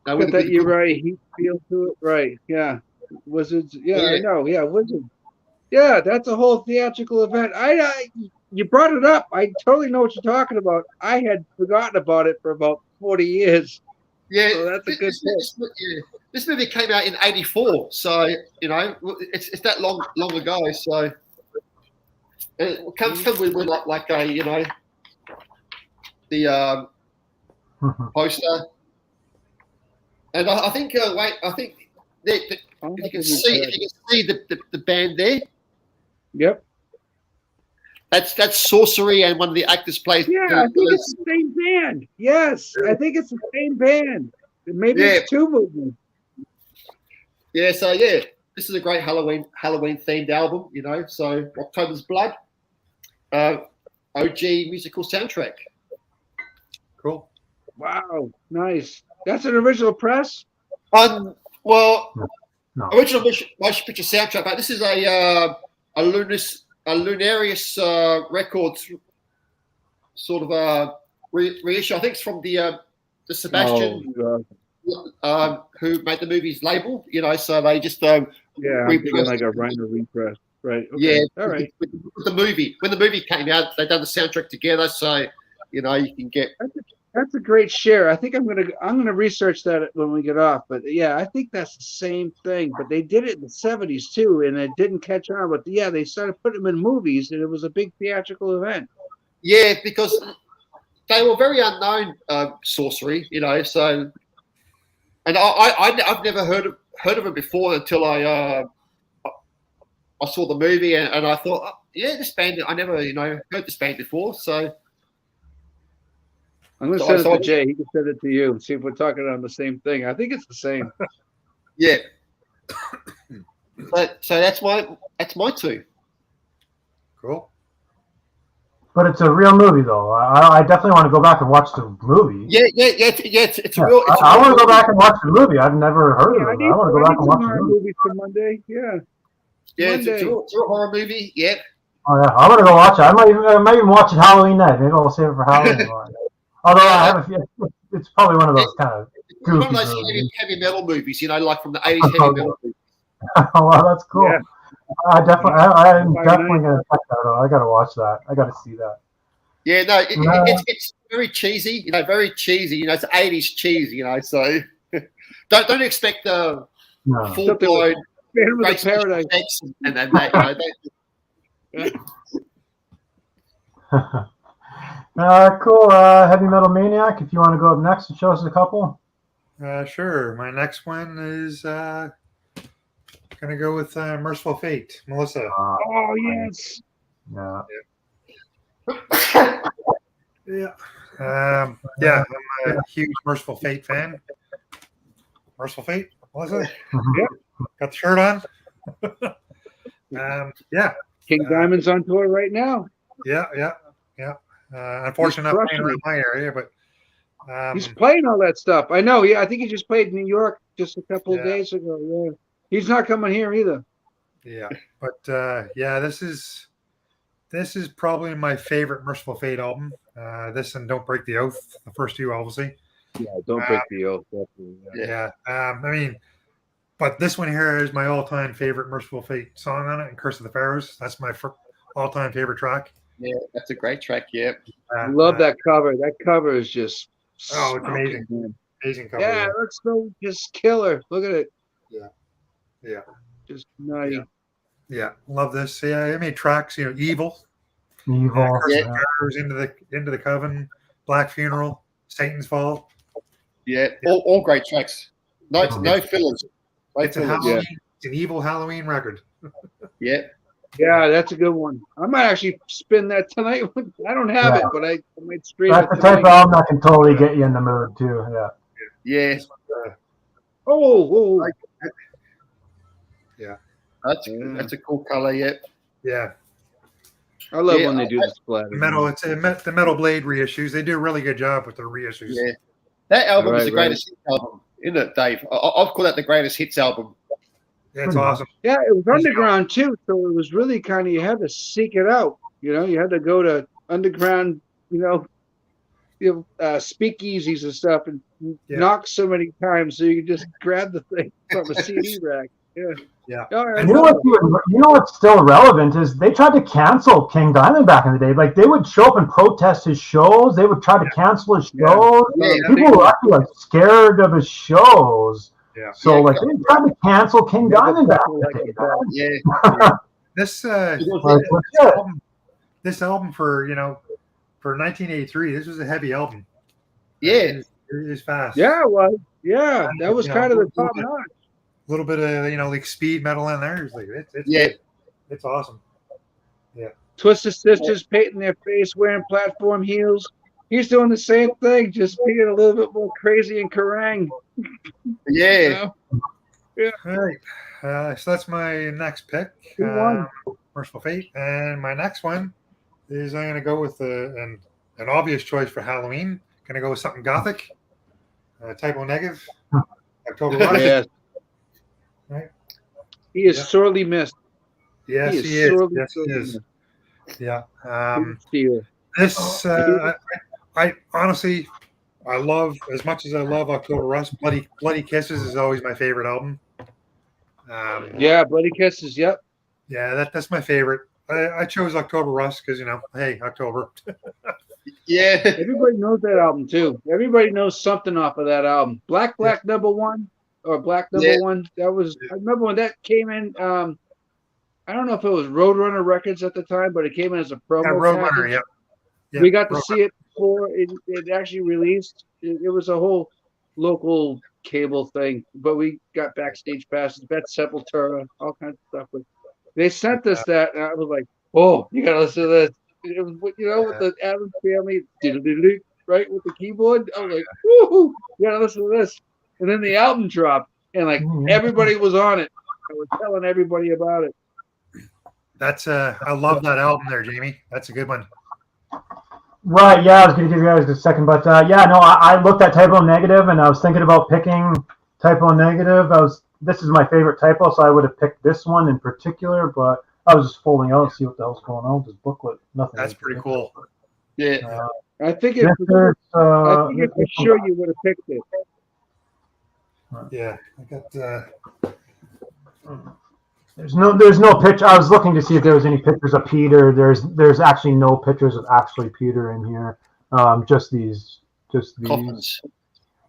Got that you're right. Heat feel to it, right? Yeah, Wizards. Yeah, I know. Yeah, Wizards. Yeah, that's a whole theatrical event. You brought it up. I totally know what you're talking about. I had forgotten about it for about 40 years. Yeah, so that's a good tip. This movie came out in '84, so it's that long ago. So it comes with the poster. And I think, I think if you can see the band there. Yep. That's Sorcery, and one of the actors plays. Yeah, I think it's the same band. Yes, I think it's the same band. Maybe it's two movies. Yeah, so this is a great Halloween themed album. So October's Blood, OG musical soundtrack. Cool. Wow, nice. That's an original press. Well, No. original motion picture soundtrack. But this is a Lunarius Records sort of reissue. I think it's from the Sebastian who made the movie's label. So they just I'm thinking like a Reiner repress, right? Okay. Yeah, all right. With the movie, when the movie came out, they done the soundtrack together. So you can get. That's a great share. I think I'm gonna research that when we get off. But yeah, I think that's the same thing. But they did it in the '70s too, and it didn't catch on. But yeah, they started putting them in movies, and it was a big theatrical event. Yeah, because they were very unknown, Sorcery. So, and I've never heard of it before until I saw the movie, and I thought, this band. I never heard this band before. So. I'm going to send it to Jay. He can send it to you and see if we're talking on the same thing. I think it's the same. Yeah. So that's my two. Cool. But it's a real movie, though. I definitely want to go back and watch the movie. Yeah. It's a real. I want to go back and watch the movie. I've never heard of it. I want to go back and watch the movie. For Monday. Yeah. Yeah, it's a horror movie. Yeah. Oh yeah, I want to go watch it. I might even watch it Halloween night. Maybe I'll save it for Halloween. Although I have a few, it's probably one of those kind of goofy one of those heavy metal movies, like from the 80s heavy metal movies. Oh, wow, that's cool. Yeah. I'm definitely going to check that out. I got to watch that. I got to see that. Yeah, no, it's very cheesy. Very cheesy. It's 80s cheesy. So don't expect the full blown great special effects and that. Cool. Heavy Metal Maniac, if you want to go up next and show us a couple. Sure. My next one is going to go with Merciful Fate. Melissa. Oh, yes. Yeah. I'm a huge Merciful Fate fan. Merciful Fate, Melissa? Yep. Got the shirt on? King Diamond's on tour right now. Yeah. Unfortunately, not playing around my area, but he's playing all that stuff. I know. Yeah, I think he just played in New York just a couple of days ago. Yeah, he's not coming here either. Yeah, but this is probably my favorite Merciful Fate album. This and Don't Break the Oath, the first two, obviously. Yeah, Don't Break the Oath. Yeah. But this one here is my all-time favorite Merciful Fate song on it, and Curse of the Pharaohs. That's my all-time favorite track. Yeah, that's a great track. Yeah, I love that cover. That cover is just it's amazing. Man. Amazing cover. Yeah, it looks so just killer. Look at it. Yeah. Just nutty. Yeah, love this. Yeah, I made tracks. Evil. Curse of the Pharaohs, into the Coven, Black Funeral, Satan's Fall. Yeah, all great tracks. No fillers. It's an evil Halloween record. Yeah. Yeah, that's a good one. I might actually spin that tonight. I don't have it, but I might stream it. That's the type of album that can totally get you in the mood too. Yeah. Yeah. Yeah. That's a cool color. Yeah. Yeah. I love when they do the splatter. The Metal Blade reissues. They do a really good job with their reissues. Yeah. That album is the greatest hits album, isn't it, Dave? I've called that the greatest hits album. Yeah, it's awesome. Yeah, it was underground too, so it was really kind of, you had to seek it out. You had to go to underground, speakeasies and stuff, and knock so many times so you could just grab the thing from a CD rack. Yeah. You know what's still relevant is they tried to cancel King Diamond back in the day. Like they would show up and protest his shows. They would try to cancel his shows. People were actually scared of his shows. Yeah. So they tried to cancel King Diamond back in the day. Yeah. This album for 1983. This was a heavy album. Yeah. It is fast. Yeah, it was. Yeah, that was You know, kind of the a little top bit- notch. little bit of like speed metal in there. It's like it's Yeah. good. It's awesome. Twisted Sisters painting their face, wearing platform heels. He's doing the same thing, just being a little bit more crazy and Kerrang. Yeah. You know? All right. So that's my next pick. Who won? Merciful Fate. And my next one is I'm going to go with an obvious choice for Halloween. Going to go with something gothic. Typo Negative. October Rush. Yes. Right. He is Yeah. sorely missed. Yes, He is he is. sorely, Yes, he sorely is. missed. Yeah. Steal. This I honestly I love as much as I love October Rust. Bloody Kisses is always my favorite album. Yeah, Bloody Kisses. Yep. Yeah, that's my favorite. I chose October Rust because hey, October. Yeah. Everybody knows that album too. Everybody knows something off of that album. Black number one or Black number Yeah. one. That was I remember when that came in. I don't know if it was Roadrunner Records at the time, but it came in as a promo Roadrunner. package. Yeah. We got to Roadrunner. see it before it actually released. It was a whole local cable thing, but we got backstage passes, Bet Sepultura, all kinds of stuff. But they sent us that, and I was like, "Oh, you gotta listen to this." It was, with the Adams Family, right, with the keyboard. I was like, "Woohoo, you gotta listen to this." And then the album dropped, and like everybody was on it. I was telling everybody about it. That's I love that album there, Jamie. That's a good one. Right, yeah, I was going to give you guys a second, but yeah, no, I looked at Typo Negative, and I was thinking about picking Typo Negative. This is my favorite typo, so I would have picked this one in particular, but I was just folding out to see what the hell's going on with this booklet. Nothing. That's pretty cool. Yeah. I think I think for sure you would have picked it. Yeah, I got. There's no picture. I was looking to see if there was any pictures of Peter. There's actually no pictures of actually Peter in here. Just these. Coffins.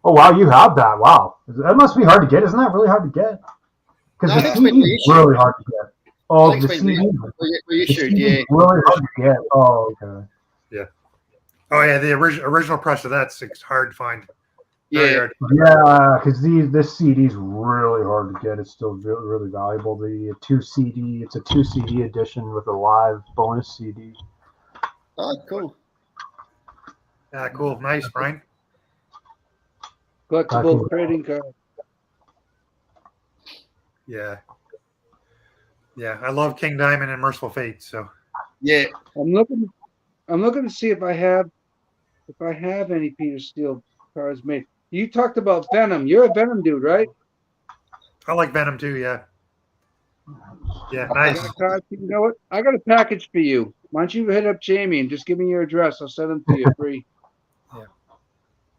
Oh wow, you have that. Wow, that must be hard to get. Isn't that really hard to get? Because the CD is really hard to get. Oh, the CD. Reissued, yeah. Really hard to get. Oh, okay. Yeah. Oh yeah, the original press of that's hard to find. Yeah. Yeah, because this CD is really hard to get. It's still really, really valuable. It's a 2 CD edition with a live bonus CD. Oh, cool. Yeah, cool. Nice, Brian. Collectible trading card. Yeah. Yeah, I love King Diamond and Merciful Fate. So. Yeah. I'm looking to see if I have any Peter Steele cards made. You talked about Venom. You're a Venom dude, right? I like Venom too. Yeah. Yeah, nice. I got a card. You know what? I got a package for you. Why don't you hit up Jamie and just give me your address? I'll send them to you free. Yeah.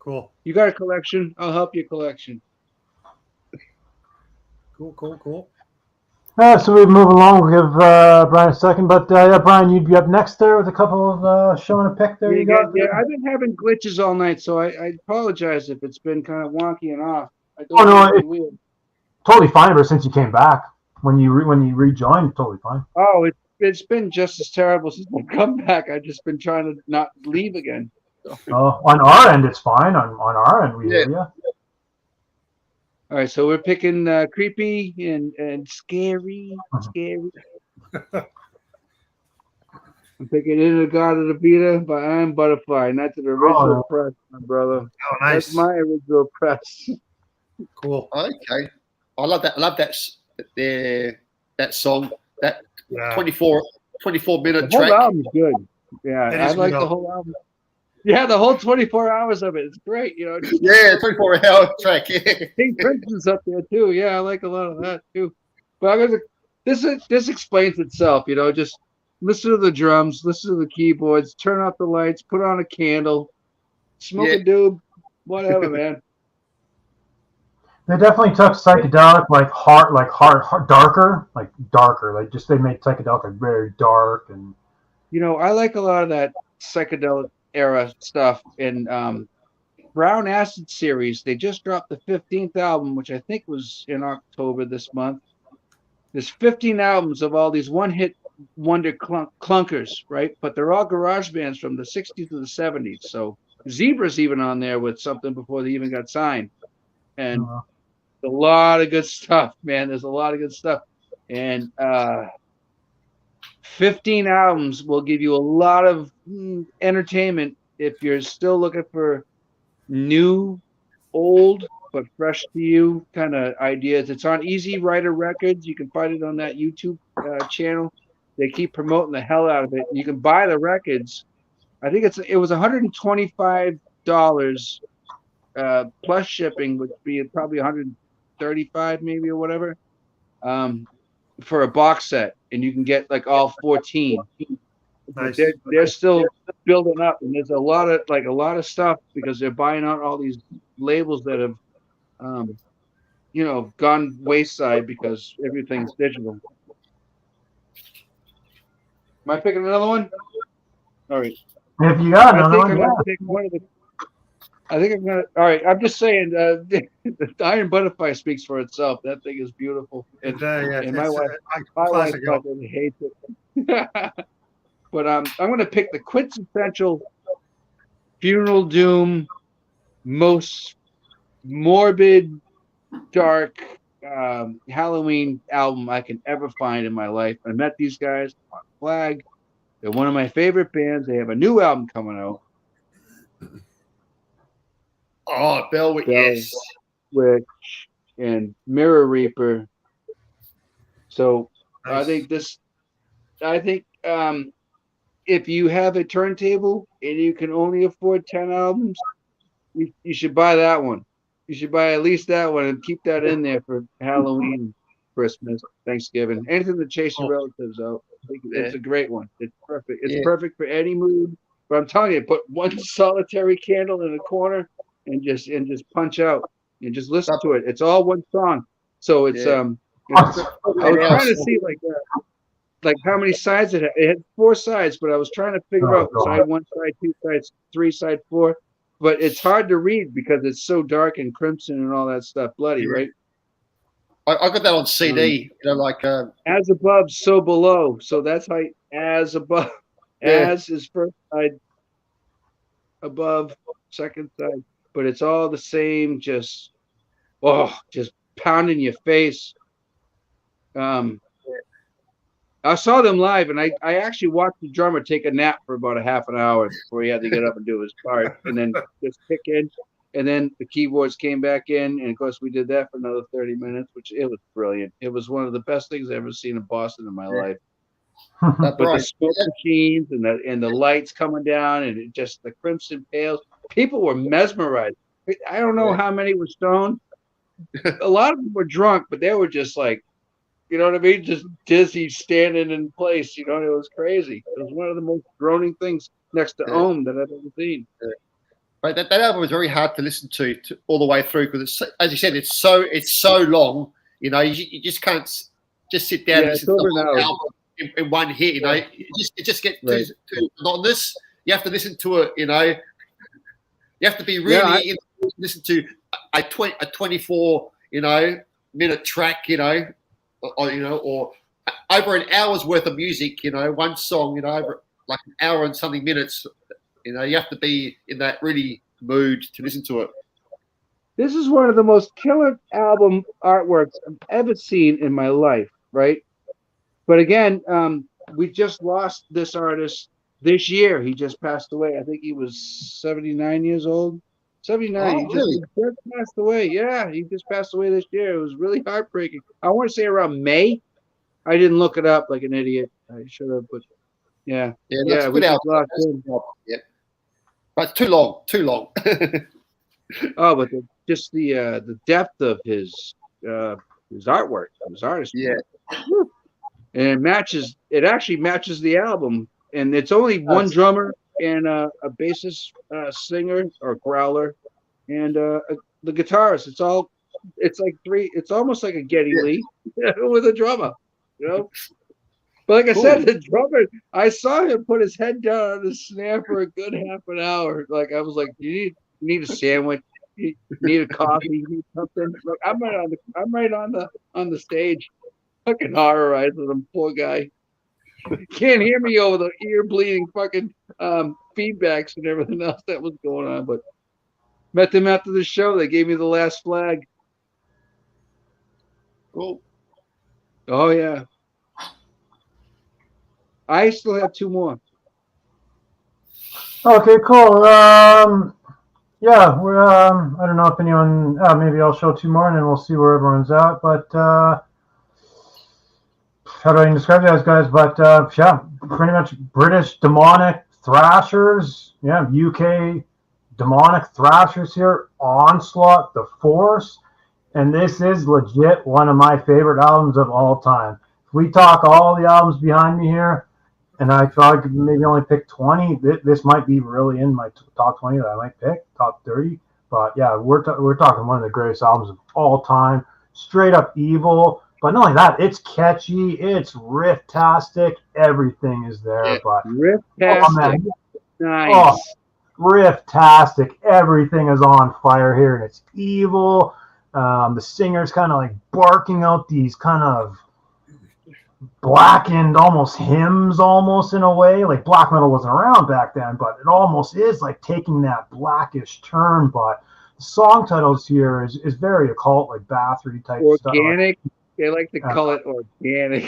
Cool. You got a collection? I'll help your collection. Cool. So we move along. We'll give Brian a second, but yeah, Brian, you'd be up next there with a couple of showing a pick there. Yeah, I've been having glitches all night, so I apologize if it's been kind of wonky and off. It's totally fine ever since you came back. When you rejoined, totally fine. Oh, it's been just as terrible since I've come back. I've just been trying to not leave again. So. On our end, it's fine. On our end, we hear you. All right, so we're picking creepy and scary. I'm picking In the God of the Vita by Iron Butterfly, and that's an original press, my brother. Oh, nice. That's my original press. Cool. Okay. I love that. I love that song. That 24-minute The whole track. album's good. Yeah, I like the whole album. Yeah, the whole 24 hours of it. It's great, you know. Yeah, 24-hour track. Yeah. King Crimson's up there too. Yeah, I like a lot of that too. But this explains itself, you know. Just listen to the drums, listen to the keyboards, turn off the lights, put on a candle, smoke a doob, whatever, man. They definitely took psychedelic, darker. Like just they made psychedelic like very dark and. You know, I like a lot of that psychedelic era stuff. And Brown Acid series, they just dropped the 15th album, which I think was in October this month. There's 15 albums of all these one-hit wonder clunkers, right? But they're all garage bands from the 60s to the 70s. So Zebra's even on there with something before they even got signed. And Uh, a lot of good stuff, man. There's a lot of good stuff. And 15 albums will give you a lot of entertainment if you're still looking for new, old, but fresh to you kind of ideas. It's on Easy Rider Records. You can find it on that YouTube channel. They keep promoting the hell out of it. You can buy the records. I think it was $125 plus shipping, would be probably 135 maybe or whatever, for a box set, and you can get like all 14. But Nice. they're still building up, and there's a lot of stuff because they're buying out all these labels that have gone wayside because everything's digital. Am I picking another one? All right. if you got I another think one, I'm yeah. gonna pick one of the. I think I'm gonna. All right. I'm just saying. The Iron Butterfly speaks for itself. That thing is beautiful, and my wife, classic. fucking hates it. But I'm gonna pick the quintessential funeral doom, most morbid, dark Halloween album I can ever find in my life. I met these guys on Flag. They're one of my favorite bands. They have a new album coming out. Oh, Bellwitch, yes. Witch and Mirror Reaper. So Nice. I think if you have a turntable and you can only afford 10 albums, you should buy that one. You should buy at least that one and keep that in there for Halloween, Christmas, Thanksgiving, anything to chase your relatives out. It's a great one. It's perfect. It's perfect for any mood. But I'm telling you, put one solitary candle in a corner and just punch out and just listen to it. It's all one song. So it's I was trying to see like how many sides it had. It had 4 sides, but I was trying to figure out side 1, side 2, side 3, side 4. But it's hard to read because it's so dark and crimson and all that stuff, bloody, right? I got that on CD. As above, so below. So that's how as above. As is first side, above second side. But it's all the same. Just pounding your face. I saw them live, and I actually watched the drummer take a nap for about a half an hour before he had to get up and do his part, and then just kick in, and then the keyboards came back in, and of course we did that for another 30 minutes, which it was brilliant. It was one of the best things I've ever seen in Boston in my life. But the smoke machines and the lights coming down, and it just the crimson pails, people were mesmerized. I don't know how many were stoned. A lot of them were drunk, but they were just like, you know what I mean? Just dizzy, standing in place. You know, it was crazy. It was one of the most groaning things next to Ohm that I've ever seen. Right, that album was very hard to listen to all the way through because, as you said, it's so long. You know, you just can't just sit down and listen to the whole album in one hit. You know, it just gets too monotonous. You have to listen to it. You know, you have to be really listen to a 24 minute track. Or over an hour's worth of music, one song, over like an hour and something minutes, you have to be in that really mood to listen to it. This is one of the most killer album artworks I've ever seen in my life, right? But again, we just lost this artist this year. He just passed away. I think he was 79 years old. 79. He just passed away. Yeah, he just passed away this year. It was really heartbreaking. I want to say around May. I didn't look it up like an idiot. I should have, but yeah. Yeah, we just lost him. Yeah. But too long. Oh, but the depth of his artwork, his artistry. Yeah. And it actually matches the album. And it's only one drummer and a bassist, singer or growler, and the guitarist. It's like 3. It's almost like a Geddy Lee with a drummer, But like I said, the drummer, I saw him put his head down on the snare for a good half an hour. Like I was like, you need a sandwich, you need a coffee, you need something. Like I'm right on the stage, fucking horrorizing him, poor guy. Can't hear me over the ear bleeding fucking feedbacks and everything else that was going on. But met them after the show. They gave me the last flag. Cool. Oh yeah. I still have 2 more. Okay, cool. Yeah, we're. I don't know if anyone. Maybe I'll show 2 more, and then we'll see where everyone's at. But how do I describe those guys? But yeah, pretty much British demonic thrashers. Yeah, UK demonic thrashers here. Onslaught, The Force, and this is legit one of my favorite albums of all time. If we talk all the albums behind me here, and I thought I could maybe only pick 20. This might be really in my top 20 that I might pick, top 30. But yeah, we're talking one of the greatest albums of all time. Straight up evil. But not only that, it's catchy, it's riff-tastic, everything is there. Yeah. But Riff-tastic. Nice. Oh, riff-tastic, everything is on fire here, and it's evil. The singer's kind of like barking out these kind of blackened almost hymns almost in a way. Like black metal wasn't around back then, but it almost is like taking that blackish turn. But the song titles here is very occult, like Bathory type stuff. Organic. They like to call it organic.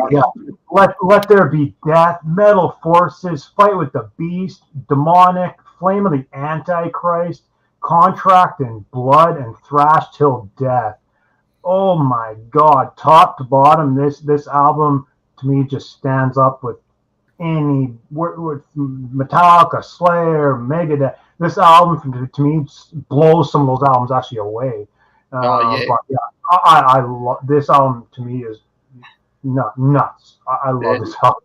Yeah. Let there be death, metal forces, fight with the beast, demonic, flame of the Antichrist, contract and blood, and thrash till death. Oh my God! Top to bottom, this album to me just stands up with any with Metallica, Slayer, Megadeth. This album to me blows some of those albums actually away. Yeah. But yeah, I love this album. To me is nuts. I love this album.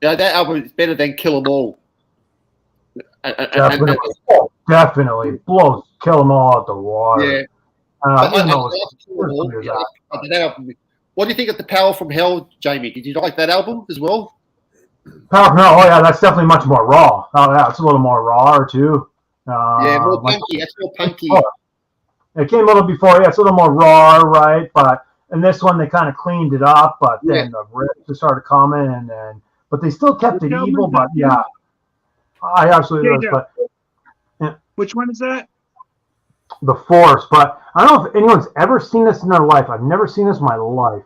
Yeah, that album is better than Kill 'Em All. Definitely blows Kill 'Em All out the water. Yeah. What do you think of The Power from Hell, Jamie? Did you like that album as well? Power from Hell, oh yeah, that's definitely much more raw. Oh yeah, it's a little more raw too. Yeah, more punky. That's more punky. Oh, it came a little before, yeah, it's a little more raw, right? But in this one, they kind of cleaned it up, but then the riffs just started coming, but they still kept it evil. But yeah, I absolutely love it. But which one is that? The Force. But I don't know if anyone's ever seen this in their life. I've never seen this in my life.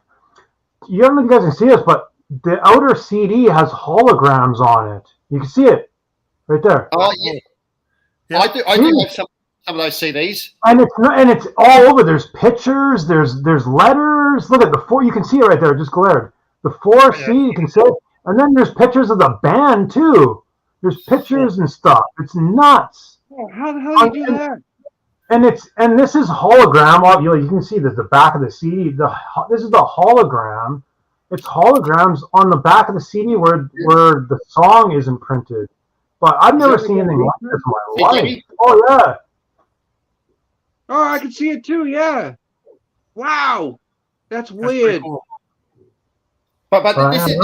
You don't know if you guys can see this, but the outer CD has holograms on it. You can see it right there. Oh yeah. I do have some of those CDs. And it's all over. There's pictures. There's letters. Look at the four. You can see it right there. Just glared. The 4C. You can see it. And then there's pictures of the band too. There's pictures and stuff. It's nuts. Oh, how the hell do you do that? And this is hologram. You can see that the back of the CD. This is the hologram. It's holograms on the back of the CD where the song is imprinted. But I've never seen anything like this in my life. Oh yeah. Oh, I can see it too. Yeah. Wow, that's weird. Cool. But this is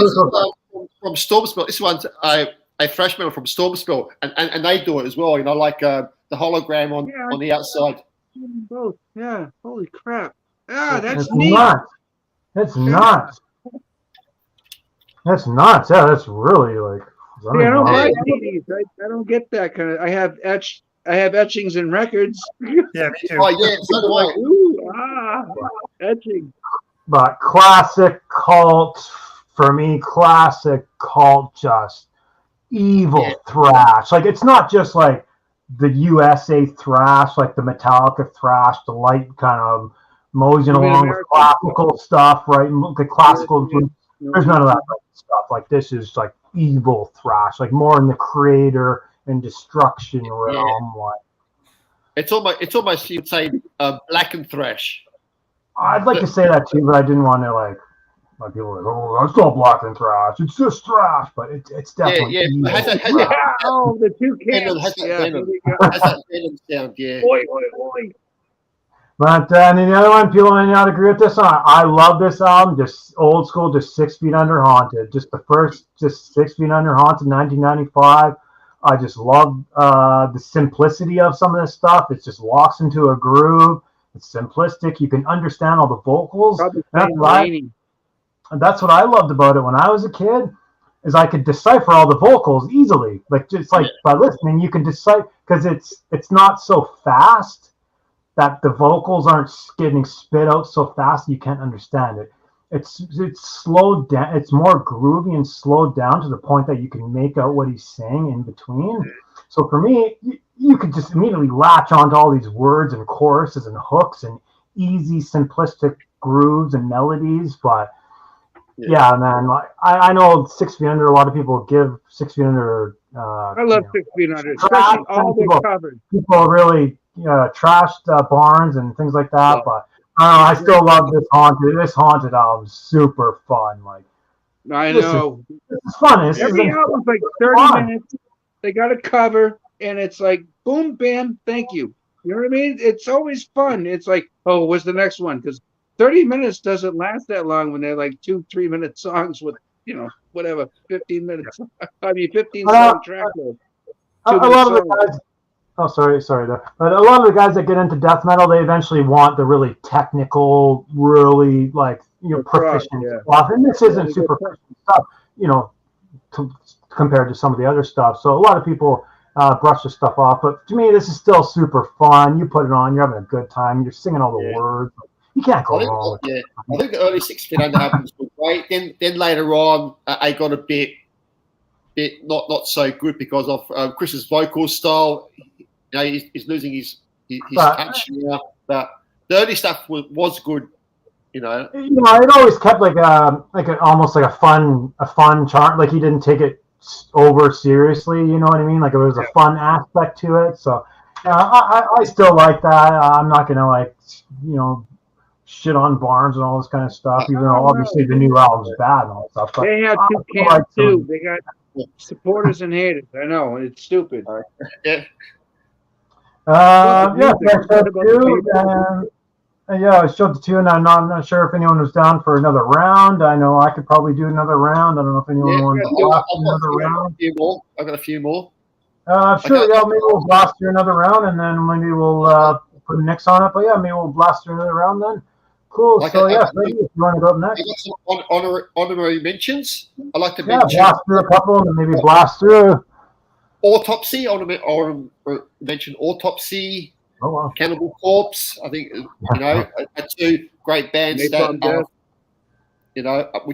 from Stormspell. This one's a thrash metal from Stormspell, and they do it as well. You know, like the hologram on the outside. Both. Yeah. Holy crap. Yeah, that's neat. Nuts. That's nuts. That's nuts. Yeah, that's really like. I don't buy CDs. I don't get that kind of. I have etchings and records. Yeah, me too. Oh yeah, so do I. Ooh, etching. But classic cult for me. Classic cult, just evil thrash. Like it's not just like the USA thrash, like the Metallica thrash, the light kind of moseying along with classical stuff, right? The classical. There's none of that stuff. Like this is like evil thrash, like more in the creator and destruction realm. Like it's almost you'd say black and thrash. I'd like to say that too, but I didn't want to like people are like, oh, that's not black and thrash. It's just thrash, but it's definitely evil. Oh, the two candles. Has that venom sound? Yeah. Oi, oi, oi. But and then the other one, people may not agree with this one. I love this album, just old school, just 6 Feet Under Haunted. Just the first, just 6 Feet Under Haunted, 1995. I just love the simplicity of some of this stuff. It just locks into a groove. It's simplistic. You can understand all the vocals. And that's what I loved about it when I was a kid, is I could decipher all the vocals easily. Like just like by listening, you can decipher because it's not so fast that the vocals aren't getting spit out so fast you can't understand it. It's slowed down. It's more groovy and slowed down to the point that you can make out what he's saying in between. So for me, you could just immediately latch onto all these words and choruses and hooks and easy, simplistic grooves and melodies. But yeah, man, like I know 6 Feet Under. A lot of people give 6 Feet Under. I love 6 Feet Under, especially all their covers. People really trashed Barnes and things like that, but I still love this haunted. This haunted album is super fun. Like I know it's fun. Every album's like 30 minutes. They got a cover, and it's like boom, bam, thank you. You know what I mean? It's always fun. It's like, oh, what's the next one? Because 30 minutes doesn't last that long when they're like 2-3 minute songs with whatever 15 minutes. I mean 15-song track load. A lot of the guys. Oh, sorry there. But a lot of the guys that get into death metal, they eventually want the really technical, really proficient stuff. And this isn't super proficient stuff, compared to some of the other stuff. So a lot of people brush this stuff off. But to me, this is still super fun. You put it on, you're having a good time. You're singing all the words. You can't go wrong. I think the early 6 Feet Under albums were great. Then later on, I got a bit not so good because of Chris's vocal style. He's losing his touch now. But the early stuff was good. It always kept almost like a fun chart. Like he didn't take it over seriously. You know what I mean? Like it was a fun aspect to it. So I still like that. I'm not gonna shit on Barnes and all this kind of stuff. Even though obviously the new album's bad and all that stuff. But they have two camps too. They got supporters and haters. I know it's stupid. I showed the two, and I'm not sure if anyone was down for another round. I know I could probably do another round. I don't know if anyone wants to blast another round. I've got a few more. Sure, maybe we'll blast through another round, and then maybe we'll put the next on it. But maybe we'll blast through another round then. Cool. Freddie, if you want to go up next. I got some honorary mentions. I like to mention. Blast through a couple, and maybe blast through. Autopsy. I want to mention Autopsy. Oh, wow. Cannibal Corpse. I think are two great bands which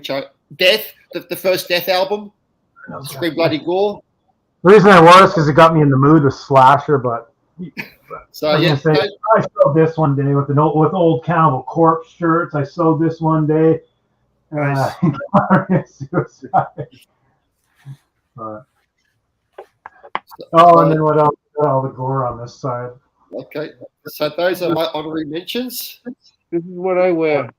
are Death, the first Death album, Scream Bloody Gore. The reason I was because it got me in the mood with slasher, but I sold this one day with old Cannibal Corpse shirts. I sold this one day. Nice. And then what else? All the gore on this side. Okay, so those are my honorary mentions. This is what I wear.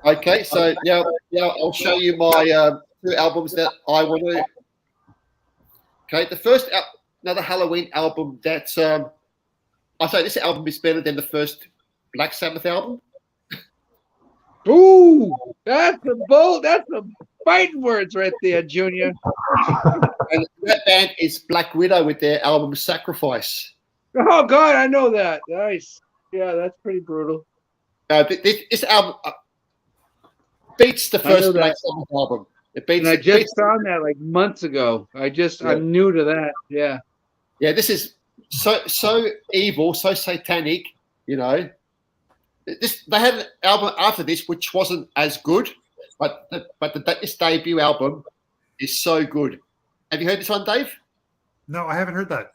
Okay, so I'll show you my two albums that I want to. Okay, the first another Halloween album that I say this album is better than the first Black Sabbath album. Ooh, that's a fighting words right there, Junior. And that band is Black Widow with their album Sacrifice. Oh God, I know that. Nice. Yeah, that's pretty brutal. This album beats the first Black Sabbath album. It beats. And I just found that like months ago. I'm new to that. Yeah. Yeah, this is so evil, so satanic. They had an album after this which wasn't as good, but this debut album is so good. Have you heard this one, Dave? No, I haven't heard that.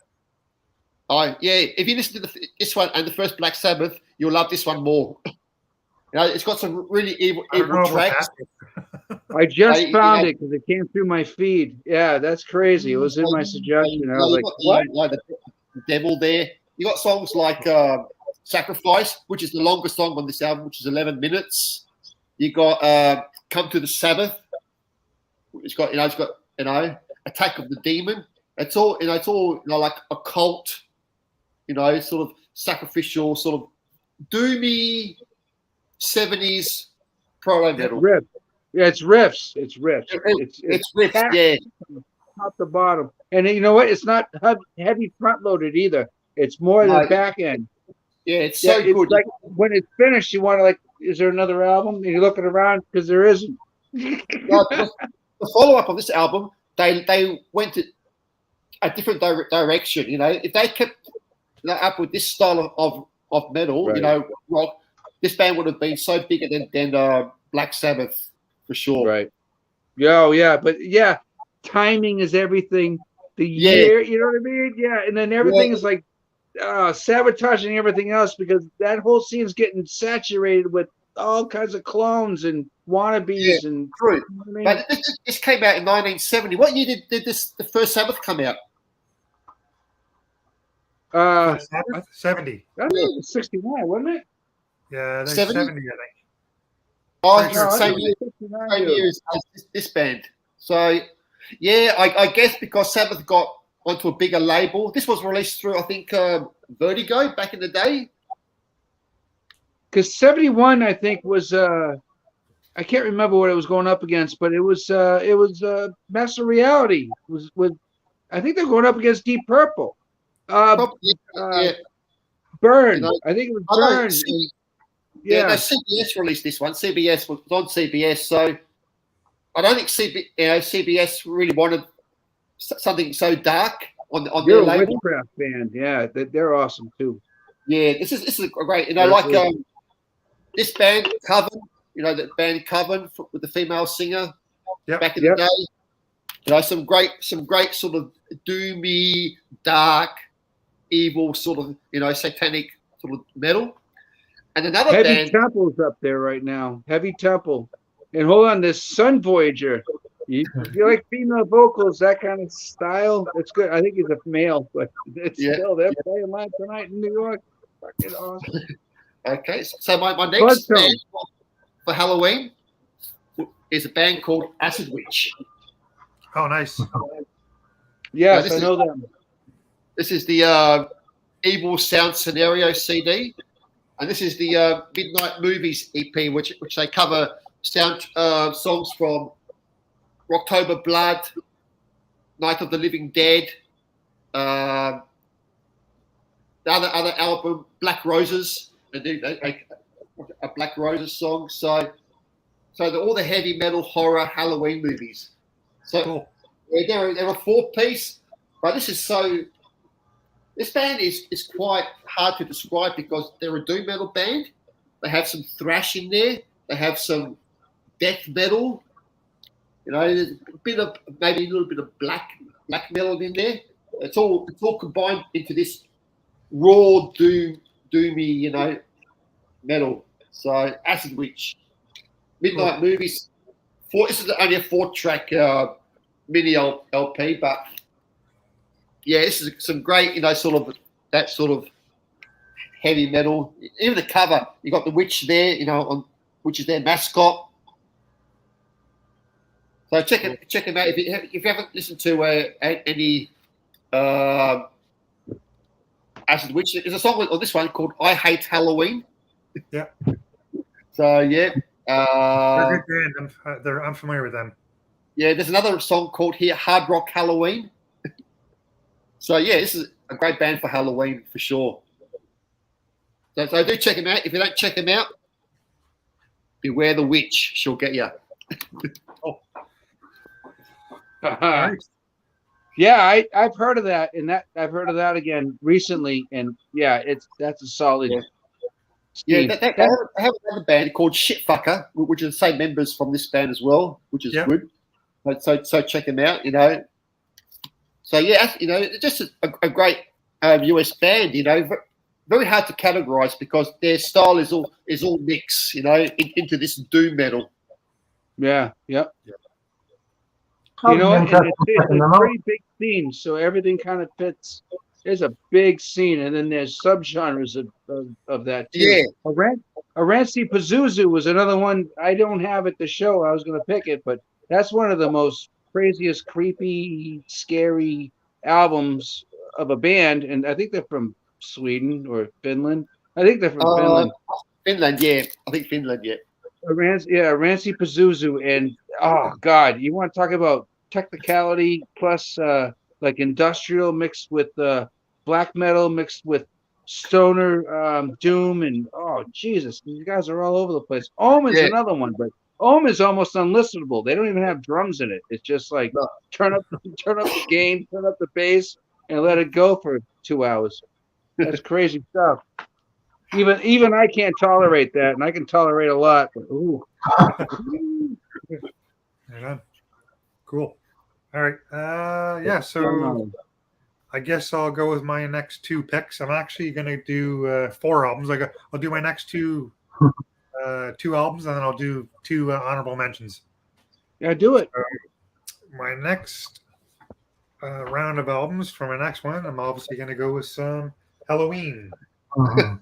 If you listen to this one and the first Black Sabbath, you'll love this one more. It's got some really evil tracks. I just found it because it came through my feed. Yeah, that's crazy. It was in my suggestion. I was like, what? The devil there. You got songs like Sacrifice, which is the longest song on this album, which is 11 minutes. You got Come to the Sabbath. It's got Attack of the Demon. It's all like a cult, sort of sacrificial, sort of doomy 70s proto metal. It's riffs. It's riffs. Yeah. Top to bottom. And you know what? It's not heavy front loaded either. It's more No, the back end. yeah, it's Yeah, so it's good. like when it's finished, you want to like, is there another album? And you're looking around because there isn't. No, the follow up of this album, they went a different direction. You know, if they kept up with this style of metal, Right. you know, rock, this band would have been so bigger than Black Sabbath for sure. Right. Yeah, yeah, but yeah, timing is everything. The Yeah. year, you know what I mean? Yeah, and then everything is like sabotaging everything else because that whole scene is getting saturated with all kinds of clones and wannabes and. True. You know what I mean? But this came out in 1970. What year did the first Sabbath come out? First Sabbath? 70. I think it was 69, wasn't it? Yeah, that's 70? 70, I think. Oh, Pretty sure No, I same think year, it was 69. same dude. year as this band. So, yeah, I guess because Sabbath got onto a bigger label. This was released through, I think, Vertigo back in the day. Because 71, I think, was I can't remember what it was going up against, but it was Master Reality was with I think they're going up against Deep Purple. Probably, yeah. Burn. You know, I think it was I know, Burn. yeah, no, Yeah. CBS released this one. CBS was on CBS, so I don't think CBS really wanted something so dark on You're their a label. witchcraft band. Yeah, they're awesome too. Yeah, this is a great. You know, They're like good. this band Coven. You know, that band Coven with the female singer Yep. back in Yep. the day. You know, some great sort of doomy, dark, evil sort of satanic sort of metal. And another Heavy band. Temple's up there right now. Heavy Temple. And hold on, this Sun Voyager. You like female vocals, that kind of style? It's good. I think he's a male, but it's still they're playing live tonight in New York. Fucking awesome. Okay, so my next Buzztone. band for Halloween is a band called Acid Witch. Oh, nice. Yes, this I is- know them. This is the Evil Sound Scenario CD, and this is the Midnight Movies EP, which they cover sound songs from October Blood, Night of the Living Dead, the other album Black Roses, they do a Black Roses song. So all the heavy metal horror Halloween movies. So Cool. yeah, they're a 4-piece, but this band is quite hard to describe because they're a doom metal band. They have some thrash in there. They have some death metal. You know, there's maybe a little bit of black metal in there. It's all combined into this raw doomy, metal. So Acid Witch, Midnight Movies. This is only a 4-track mini LP, but yeah, this is some great, sort of that sort of heavy metal. Even the cover, you got the witch there, which is their mascot. So check them out if you haven't listened to any Acid Witch. There's a song on this one called "I Hate Halloween." Yeah. So yeah, They're a good band. I'm familiar with them. yeah. There's another song called here "Hard Rock Halloween." So yeah, this is a great band for Halloween for sure. So do check them out. If you don't check them out, beware the witch. She'll get you. Nice. Yeah, I've heard of that, and I've heard of that again recently, and yeah, that's a solid. Yeah, scheme. they have another band called Shitfucker, which is the same members from this band as well, which is good. So check them out. So yeah, just a great US band. Very hard to categorize because their style is all mixed. Into this doom metal. Yeah, yep. I'll You know, be and interested in it's checking a them out. pretty big scene, so everything kind of fits. There's a big scene, and then there's subgenres of that too. Yeah. Aranci Pazuzu was another one. I don't have at the show. I was going to pick it, but that's one of the most craziest, creepy, scary albums of a band, and I think they're from Sweden or Finland. I think they're from Finland. Finland, yeah. I think Finland, yeah. Aranci Pazuzu, and oh god, you want to talk about technicality plus like industrial mixed with black metal mixed with stoner doom, and oh Jesus, these guys are all over the place. Ohm is another one, but Ohm is almost unlistenable. They don't even have drums in it. It's just like turn up the gain, turn up the bass, and let it go for 2 hours. That's crazy stuff. Even I can't tolerate that, and I can tolerate a lot. But, ooh. Right on. Cool. All right. Yeah. So I guess I'll go with my next 2 picks. I'm actually going to do 4 albums. I'll do my next 2 albums, and then I'll do 2 honorable mentions. Yeah, do it. My next round of albums for my next one, I'm obviously going to go with some Halloween. Mhm.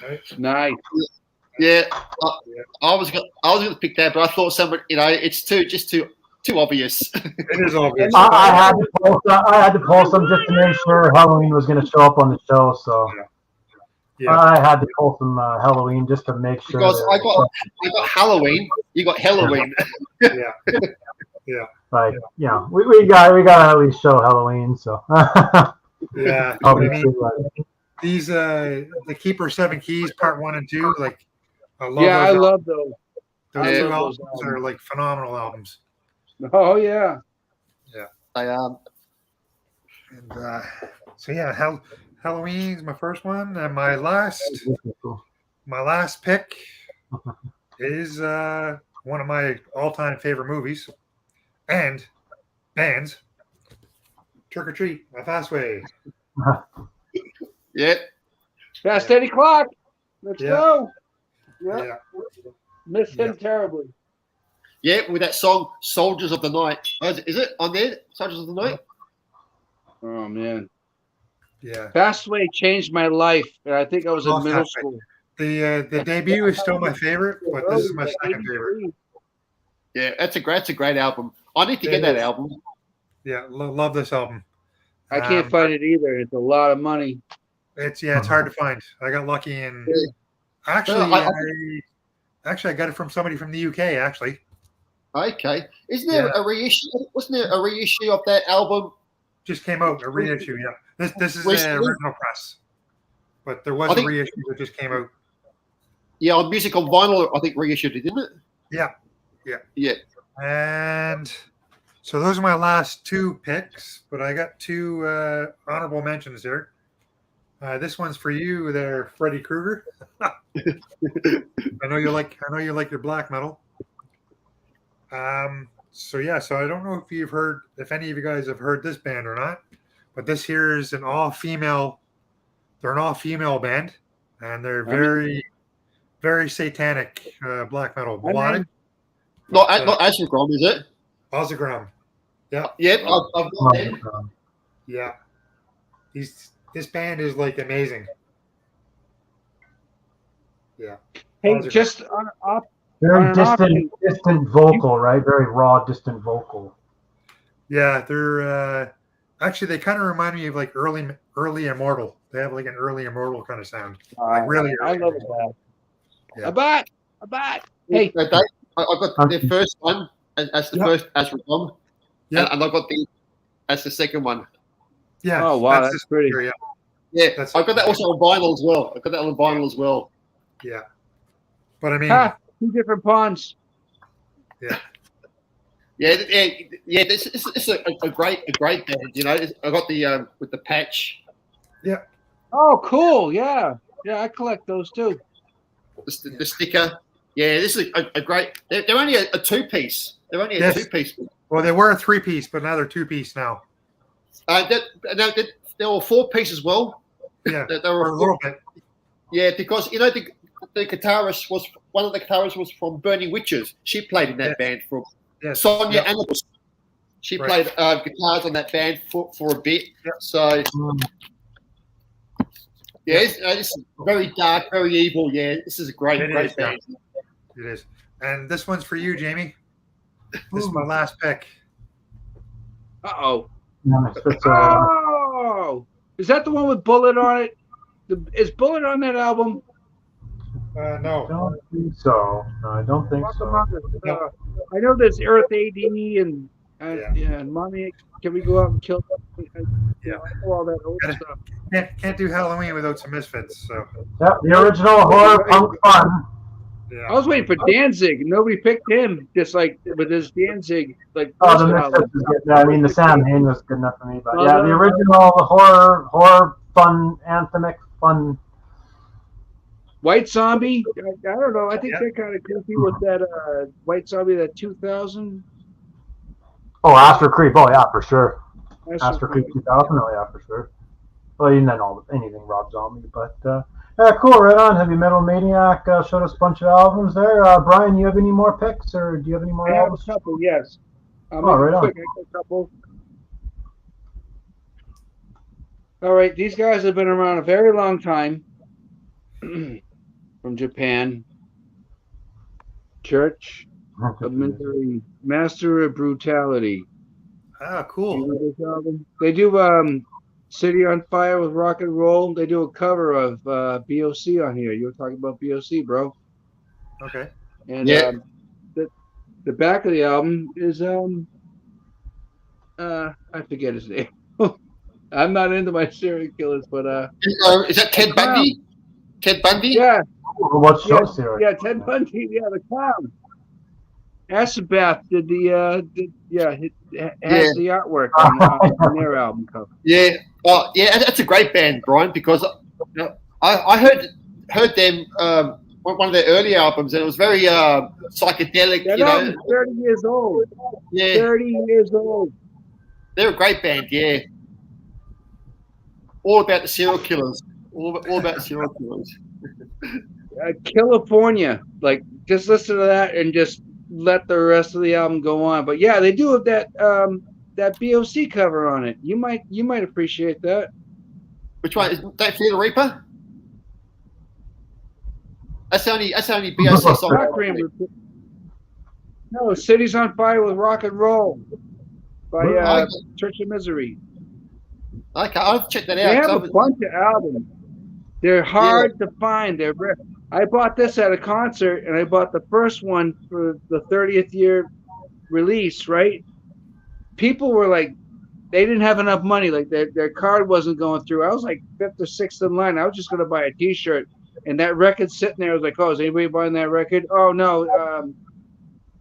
Right? Nice. Yeah, I was going to pick that, but I thought somebody, it's too obvious. It is obvious. I had to pull some just to make sure Halloween was going to show up on the show. So Yeah. I had to pull some Halloween just to make sure. Because I got Halloween, you got Halloween. Yeah. Yeah. Like, we got to at least show Halloween. So Yeah. I mean, these the Keeper 7 Keys Part 1 and 2, like I love. Yeah, I love those. Those 2 albums are like phenomenal albums. Oh yeah. Yeah. And so yeah, Halloween's my first one, and my last pick is one of my all-time favorite movies and bands. Trick or Treat, My Fast Way. Yeah. Fast Eddie Clark. Let's go. Yeah. Miss him terribly. Yeah, with that song "Soldiers of the Night." Is it on there? "Soldiers of the Night." Oh man. Yeah. Fastway changed my life, and I think I was in middle school. The debut is still my favorite, but this is my second favorite. Yeah, that's a great album. I need to get that album. Yeah, love this album. I can't find it either. It's a lot of money. It's hard to find. I got lucky, and actually, I got it from somebody from the UK. Actually, okay. Isn't there a reissue? Wasn't there a reissue of that album? Just came out a reissue. Yeah, this is the original press, but there was a reissue that just came out. Yeah, on Music on Vinyl, I think reissued it, didn't it? Yeah. And so those are my last 2 picks, but I got 2 honorable mentions here. This one's for you, there, Freddy Krueger. I know you like your black metal. So I don't know if any of you guys have heard this band or not, but this here is an all-female. They're an all-female band, and they're very, very satanic black metal. Melodic. Not Asmagrom, is it? Ozagram. Yeah. Yeah, I've got them. Yeah. This band is like amazing. Yeah. Hey, just on very distant vocal, right? Very raw, distant vocal. Yeah, they're actually they kind of remind me of like early Immortal. They have like an early Immortal kind of sound. Like really early. I love it. Yeah. A bat. Hey, I got their first one as the first Asmagrom. Yeah, and I got as the second one. Yeah. Oh wow, that's pretty. Yeah, I got that also on vinyl as well. Yeah. But I mean, 2 different ponds. Yeah. Yeah. This is a great band. You know, I got the with the patch. Yeah. Oh, cool. Yeah. I collect those too. The sticker. Yeah, this is a great. They're only a 2-piece. They're only a 2-piece. Well, they were a 3-piece, but now they're 2-piece now. They were 4-piece as well. Yeah, they were a little bit. Yeah, because the guitarist was one of the guitarists was from Burning Witches. She played in that band for Sonia Animals. She played guitars on that band for a bit. Yeah. So it's very dark, very evil. Yeah, this is a great band. Yeah. It is. And this one's for you, Jamie. This is my last pick. Uh-oh. Oh! Is that the one with Bullet on it? Is Bullet on that album? No. I don't think so. I don't think so. No. I know there's Earth AD and Mommy, can we go out and kill them? You know, I know all that old Gotta- stuff. Can't do Halloween without some Misfits. So Yep, the original horror punk fun. I yeah. was waiting for Danzig. Nobody picked him. Just like with his Danzig, like Oh, the first Misfits album. is good. Yeah, I mean, the Sam Hain was good enough for me. But yeah, the Although- original horror fun, anthemic fun. White Zombie. I don't know. I think Yeah. they're kind of goofy with that White Zombie, that 2000. Oh, Astro Creep. Oh, yeah, for sure. Astro Creep Creep. 2000. Oh, yeah, for sure. Well, you know anything Rob Zombie, but yeah, cool. Right on. Heavy Metal Maniac showed us a bunch of albums there. Brian, you have any more picks, or do you have any more I have a albums? couple. Yes. I'll Oh, make right it on. quick. I got a couple. All right, these guys have been around a very long time. From Japan. Church of Misery, Master of Brutality. Ah, You cool. know this album? They do City on Fire with Rock and Roll. They do a cover of BOC on here. You were talking about BOC, bro. Okay. And Yeah. the back of the album is I forget his name. I'm not into my serial killers, but Is that Ted Bundy? Ted Bundy? yeah, What show yeah, series? yeah, Ted Bundy, yeah, the clown. Asabath did has the artwork on their album cover. Yeah. Oh, yeah. That's a great band, Brian, because you know, I heard them one of their early albums, and it was very psychedelic. That You know. album's 30 years old. Yeah. 30 years old. They're a great band. Yeah. All about the serial killers. All about the serial killers. California, like just listen to that and just let the rest of the album go on. But yeah, they do have that BOC cover on it. You might appreciate that. Which one? Is Don't Fear the Reaper? That's the only BOC song. Requiem. No, Cities on Fire with Rock and Roll by Church of Misery. Okay, I'll check that They out. have a bunch of albums. They're hard to find. They're rare. I bought this at a concert, and I bought the first one for the 30th year release, right? People were like, they didn't have enough money. Like their card wasn't going through. I was like fifth or sixth in line. I was just going to buy a T-shirt. And that record sitting there, I was like, oh, is anybody buying that record? Oh, no,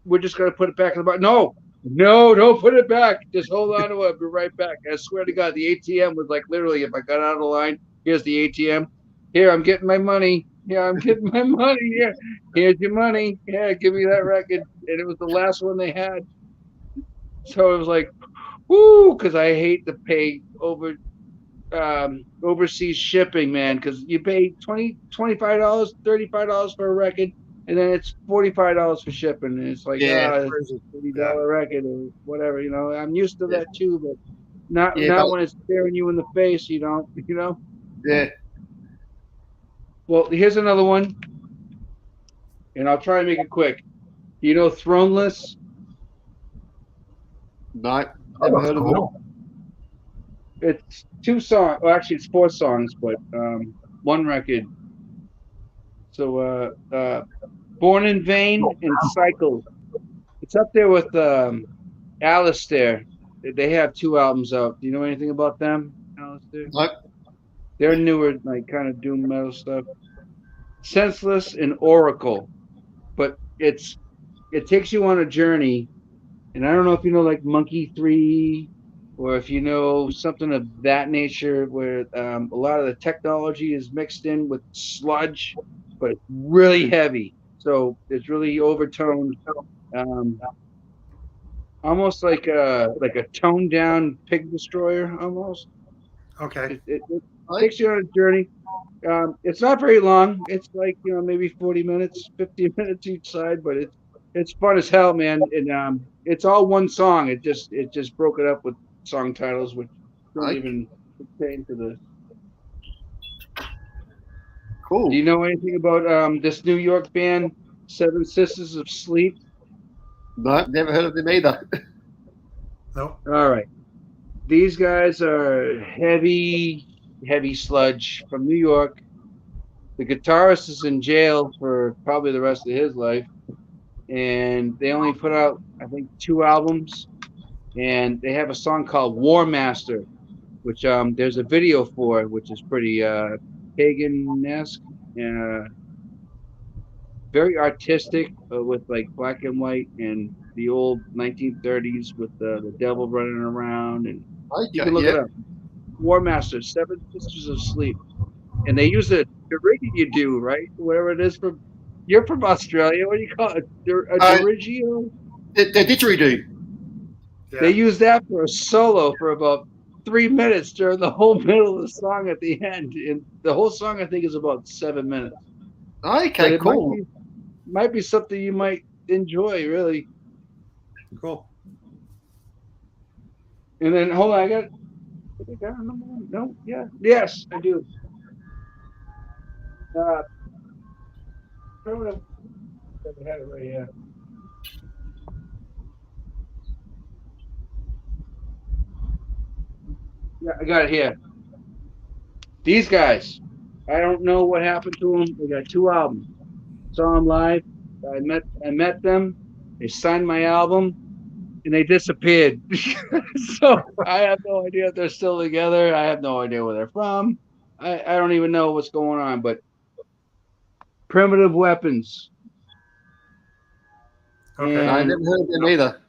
we're just going to put it back in the box. No, don't put it back. Just hold on to it. I'll be right back. I swear to God, the ATM was like literally, if I got out of the line, here's the ATM. Here, I'm getting my money. Yeah, I'm getting my money. Yeah, here's your money. Yeah, give me that record. And it was the last one they had. So it was like, whoo, because I hate to pay overseas shipping, man, because you pay $25, $35 for a record, and then it's $45 for shipping, and it's like it's a $30 record or whatever, you know. I'm used to that too, but not when it's staring you in the face, you don't, you know. Yeah. Well, here's another one, and I'll try and make it quick. You know, Throneless. No, never heard of it. It's 2 songs. Well, actually, it's 4 songs, but 1 record. So, Born in Vain and Cycle. It's up there with Alistair. They have 2 albums out. Do you know anything about them, Alistair? No. They're newer, like kind of doom metal stuff. Senseless and Oracle, but it takes you on a journey. And I don't know if you know like Monkey 3, or if you know something of that nature, where a lot of the technology is mixed in with sludge, but it's really heavy. So it's really overtoned, almost like a toned down Pig Destroyer, almost. Okay. It takes you on a journey. It's not very long. It's like, you know, maybe 40 minutes, 50 minutes each side, but it's fun as hell, man. And it's all one song. It just broke it up with song titles which don't even pertain to the. Cool. Do you know anything about this New York band, Seven Sisters of Sleep? No, never heard of them either. Nope. All right. These guys are heavy sludge from New York. The guitarist is in jail for probably the rest of his life. And they only put out, I think, 2 albums. And they have a song called War Master. which there's a video for, which is pretty pagan-esque, very artistic, with like black and white and the old 1930s with the devil running around, and you can look it up. War Master, Seven Sisters of Sleep, and they use the didgeridoo, right? Whatever it is from. You're from Australia. What do you call it? A didgeridoo? The didgeridoo. Yeah. They use that for a solo for about 3 minutes during the whole middle of the song at the end. And the whole song, I think, is about 7 minutes. Okay, cool. Might be something you might enjoy, really. Cool. And then, hold on, I think I remember one. No? Yeah. Yes, I do. I had it right here. Yeah, I got it here. These guys, I don't know what happened to them. They got 2 albums. Saw them live. I met them. They signed my album, and they disappeared. So I have no idea if they're still together. I have no idea where they're from. I don't even know what's going on. But Primitive Weapons. Okay. I never heard of them either.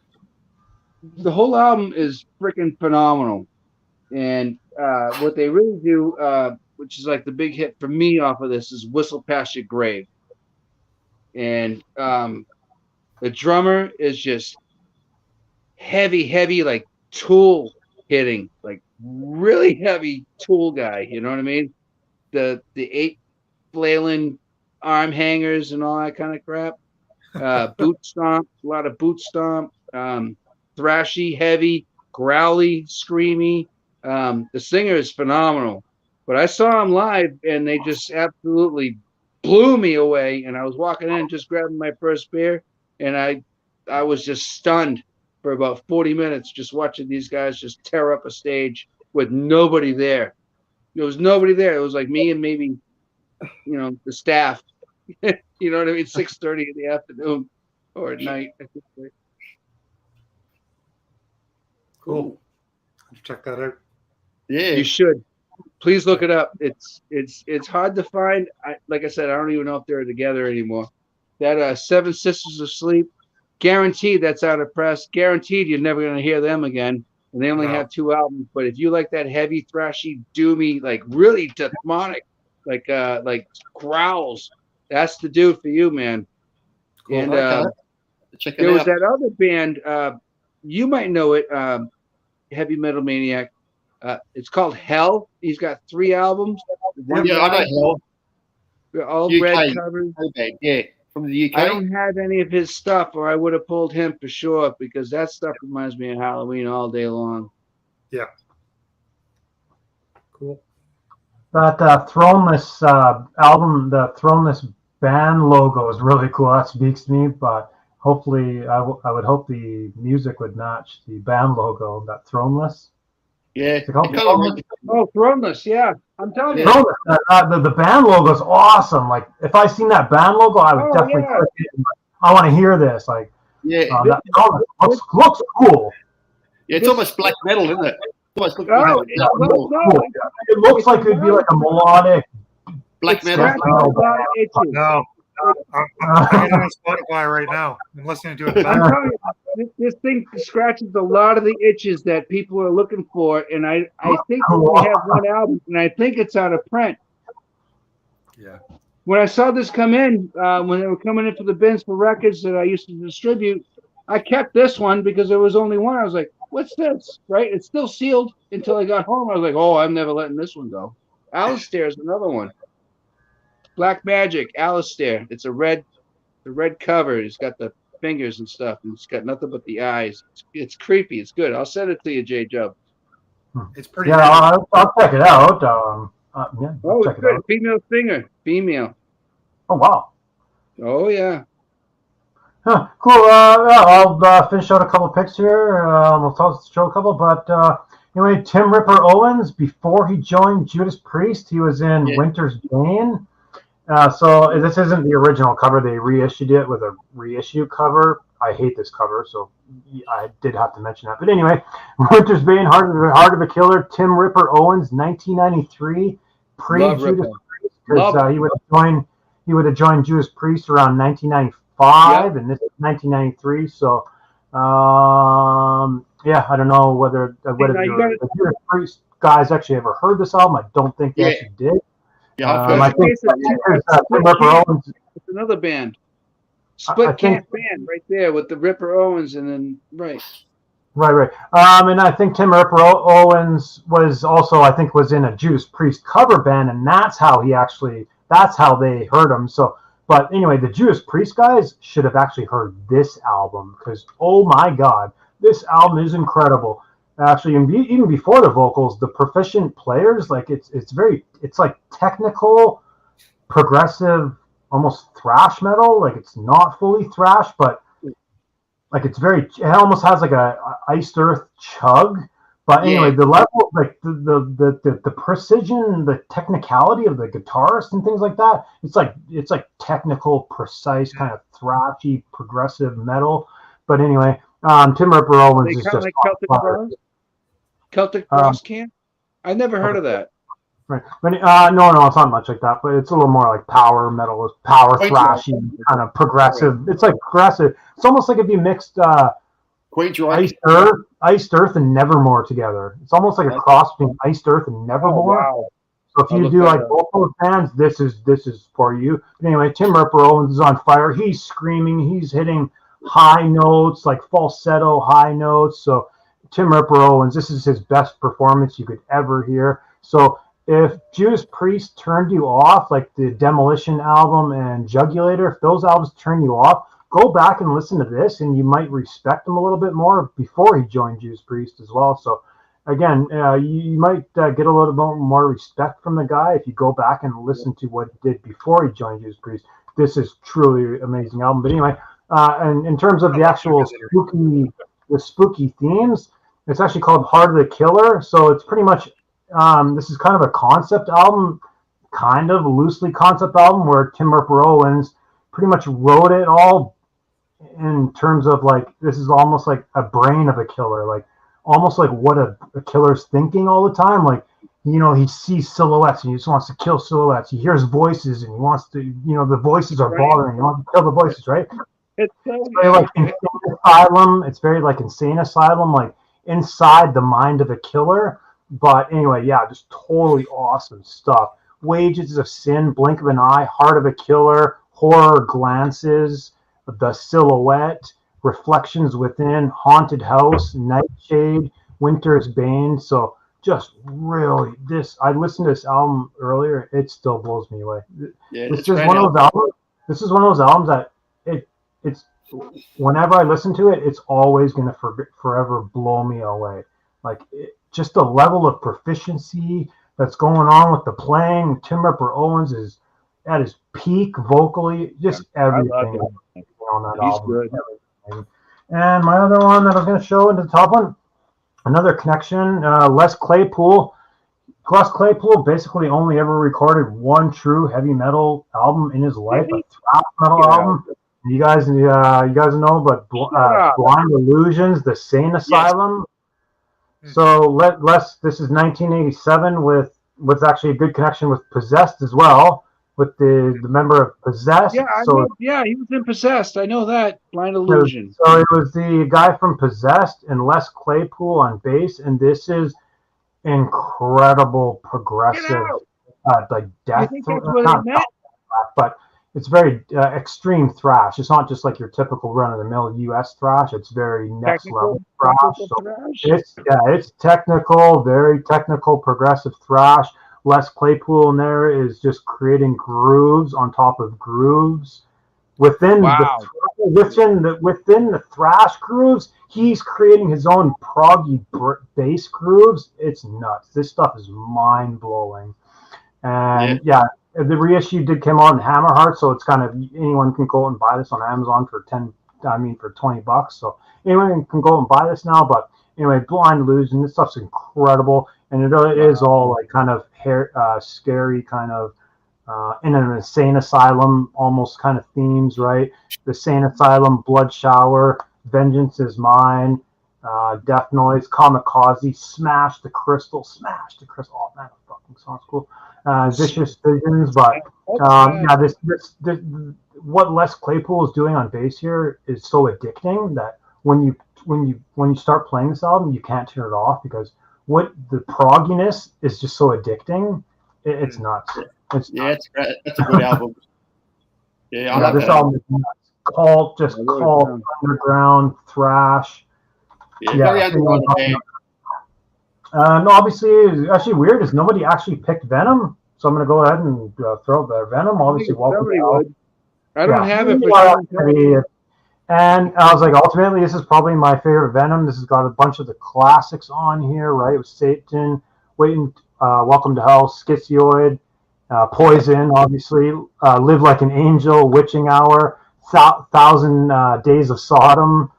The whole album is freaking phenomenal. And what they really do, which is like the big hit for me off of this, is Whistle Past Your Grave. And the drummer is just heavy, like Tool hitting, like really heavy Tool guy. You know what I mean? The 8 flailing arm hangers and all that kind of crap. Boot stomp, a lot of boot stomp, thrashy, heavy, growly, screamy. The singer is phenomenal, but I saw him live and they just absolutely blew me away. And I was walking in, just grabbing my first beer, and I was just stunned for about 40 minutes, just watching these guys just tear up a stage with nobody there. There was nobody there. It was like me and maybe, the staff. You know what I mean? 6:30 in the afternoon or at night. Cool. Check that out. Yeah, You should. Please look it up. It's hard to find. Like I said, I don't even know if they're together anymore. That Seven Sisters of Sleep, guaranteed that's out of press. Guaranteed you're never going to hear them again. And they only have 2 albums. But if you like that heavy, thrashy, doomy, like really demonic, like growls, that's the dude for you, man. cool. And Okay. Check it there was out. that other band. You might know it. Heavy Metal Maniac. It's called Hell. He's got 3 albums. Yeah, I know Hell. They're all UK. red covers. Yeah, from the UK. I don't have any of his stuff, or I would have pulled him for sure, because that stuff reminds me of Halloween all day long. Yeah. Cool. That Throneless album, the Throneless band logo is really cool. That speaks to me, but hopefully I would hope the music would match the band logo, that Throneless. Yeah. It's called Throneless. Oh, Throneless, yeah. I'm telling you. Throneless. The band logo is awesome. Like, if I seen that band logo, I would definitely click it. I want to hear this. Like, Yeah. that looks cool. Yeah, it's almost black metal, isn't it? Almost No, Cool. It looks like it'd be like a melodic black metal. No. I'm on Spotify right now. I'm listening to it. I'm telling you, this thing scratches a lot of the itches that people are looking for, and I think we only have 1 album, and I think it's out of print. Yeah. When I saw this come in, when they were coming in for the bins for records that I used to distribute, I kept this one because there was only 1. I was like, what's this? Right? It's still sealed until I got home. I was like, oh, I'm never letting this one go. Alistair is another one. Black Magic, Alistair. It's the red cover. It's got the fingers and stuff, and it's got nothing but the eyes. It's creepy. It's good. I'll send it to you, J Dub. It's pretty. Yeah, I'll check it out. Oh, check it's it good. out. Female singer. Female. Oh, wow. Oh, yeah. Huh, cool. I'll finish out a couple picks here. We'll show a couple, but anyway, Tim Ripper Owens, before he joined Judas Priest, he was in Winter's Bane. So this isn't the original cover. They reissued it with a reissue cover I hate this cover, so I did have to mention that. But anyway, Winter's Bane, Heart of a Killer, Tim Ripper Owens, 1993, Love pre-Judas Ripper. Priest, because he would have joined Judas Priest around 1995, and this is 1993. So, yeah, I don't know whether the Judas Priest guys actually ever heard this album. I don't think they actually did. Yeah, I think Tim Ripper Owens. It's another band. Split Camp band right there with the Ripper Owens and then right. And I think Tim Ripper Owens was also, I think, was in a Judas Priest cover band, and that's how they heard him. So, but anyway, the Judas Priest guys should have actually heard this album, because oh my God, this album is incredible. Actually, even before the vocals, the proficient players, like it's like technical, progressive, almost thrash metal. Like it's not fully thrash, but like it almost has like a Iced Earth chug. But anyway, the level, like the precision, the technicality of the guitarist and things like that, it's like technical, precise, kind of thrashy, progressive metal. But anyway, Tim Ripper Owens is just like Celtic Frost Camp? I never heard of that. Right. But, no, it's not much like that, but it's a little more like power metal, thrashy, kind of progressive. It's like progressive. It's almost like if you mixed Iced Earth and Nevermore together. It's almost like a cross between Iced Earth and Nevermore. Oh, wow. So if you do like both those bands, this is for you. But anyway, Tim Ripper Owens is on fire. He's screaming. He's hitting high notes, like falsetto high notes. So Tim Ripper Owens, this is his best performance you could ever hear. So if Judas Priest turned you off, like the Demolition album and Jugulator, if those albums turn you off, go back and listen to this, and you might respect him a little bit more before he joined Judas Priest as well. So again, you might get a little bit more respect from the guy if you go back and listen to what he did before he joined Judas Priest. This is truly amazing album. But anyway, and in terms of the actual spooky themes, it's actually called Heart of the Killer. So it's pretty much, this is kind of a concept album, kind of loosely concept album, where Tim Ripper Owens pretty much wrote it all in terms of like, this is almost like a brain of a killer, like almost like what a killer's thinking all the time. Like, you know, he sees silhouettes and he just wants to kill silhouettes. He hears voices and he wants to, you know, the voices are bothering him. He wants to kill the voices, right? It's very like Insane Asylum. It's very like Insane Asylum, like inside the mind of a killer. But anyway, yeah, just totally awesome stuff. Wages of Sin, Blink of an Eye, Heart of a Killer, Horror Glances, The Silhouette, Reflections Within, Haunted House, Nightshade, Winter's Bane. So just really, I listened to this album earlier. It still blows me away. Yeah, this is one of those albums. This is one of those albums that it's whenever I listen to it, it's always going to forever blow me away. Like just the level of proficiency that's going on with the playing. Tim Ripper Owens is at his peak vocally, just everything on that album. Good. And my other one that I was going to show in the top one, another connection, Les Claypool. Les Claypool basically only ever recorded one true heavy metal album in his life, a thrash metal album. You guys know, but Blind Illusions, The Sane Asylum. Yes. So this is 1987 with actually a good connection with Possessed as well, with the member of Possessed. Yeah, he was in Possessed. I know that. Blind Illusion. So it was the guy from Possessed and Les Claypool on bass, and this is incredible progressive, like death. I think that's what it meant. But it's very extreme thrash. It's not just like your typical run-of-the-mill U.S. thrash. It's very next-level thrash. It's technical, very technical, progressive thrash. Les Claypool in there is just creating grooves on top of grooves. Within the thrash grooves, he's creating his own proggy bass grooves. It's nuts. This stuff is mind-blowing. And the reissue did come out in Hammerheart, so it's kind of anyone can go and buy this on Amazon for $20. So anyone can go and buy this now. But anyway, Blind Illusion, this stuff's incredible, and it is all like kind of scary, kind of in an insane asylum, almost kind of themes, right? The insane asylum, blood shower, vengeance is mine, death noise, kamikaze, smash the crystal. Oh man, that fucking sounds cool. Vicious visions, but yeah, this what Les Claypool is doing on bass here is so addicting that when you start playing this album, you can't turn it off because what the progginess is just so addicting. It's nuts. It's nuts. That's a good album. Yeah, I love this album is nuts. Cult, underground thrash. Very underground band. No, obviously, it's actually weird is nobody actually picked Venom, so I'm going to go ahead and throw out there. Venom, obviously, welcome. I don't have it. And I was like, ultimately, this is probably my favorite Venom. This has got a bunch of the classics on here, right? With Satan, Welcome to Hell, Schizoid, Poison, obviously, Live Like an Angel, Witching Hour, 1,000 Days of Sodom.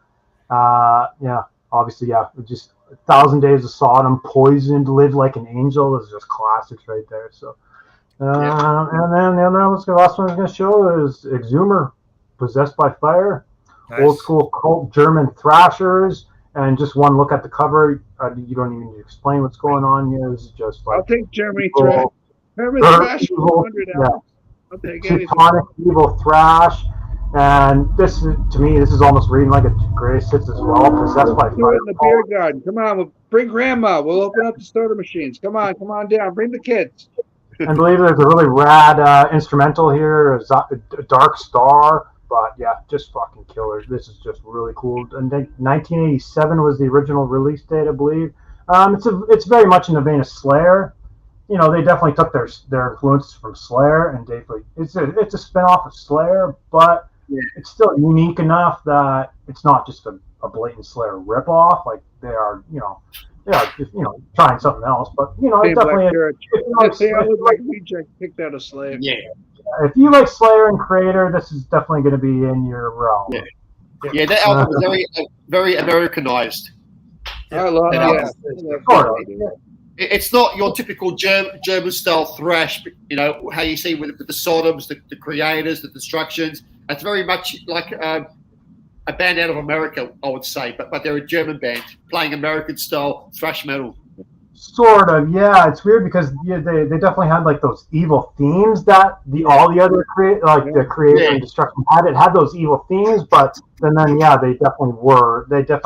Obviously, just 1,000 Days of Sodom, Poisoned, Live Like an Angel. Those are just classics right there. So, and then the last one I was going to show is Exhumer, Possessed by Fire. Nice. Old school cult German thrashers, and just one look at the cover, you don't even need to explain what's going on here. This is just like I'll take Germany thrash. German thrash. I'll take Teutonic evil thrash, and this is, to me, this is almost reading like a Grace Hits as well. Possessed by Fire. In the beer garden. Come on, we'll bring Grandma. We'll open up the starter machines. Come on down. Bring the kids. I believe there's a really rad instrumental here, a Dark Star. But yeah, just fucking killer. This is just really cool. And 1987 was the original release date, I believe. It's very much in the vein of Slayer. You know, they definitely took their influences from Slayer, and it's a spin-off of Slayer, but it's still unique enough that it's not just a blatant Slayer ripoff. Like they are trying something else. But it's definitely I would like reject picked out a Slayer. Yeah. If you like Slayer and Creator, this is definitely going to be in your realm. Yeah, that album was very Americanized. I love it. It's not your typical German style thrash, how you see with the Sodoms, the Creators, the Destructions. It's very much like a band out of America, I would say, but they're a German band playing American style thrash metal. Sort of, yeah. It's weird because they definitely had like those evil themes that all the other the Creator and Destruction had. It had those evil themes, but then they definitely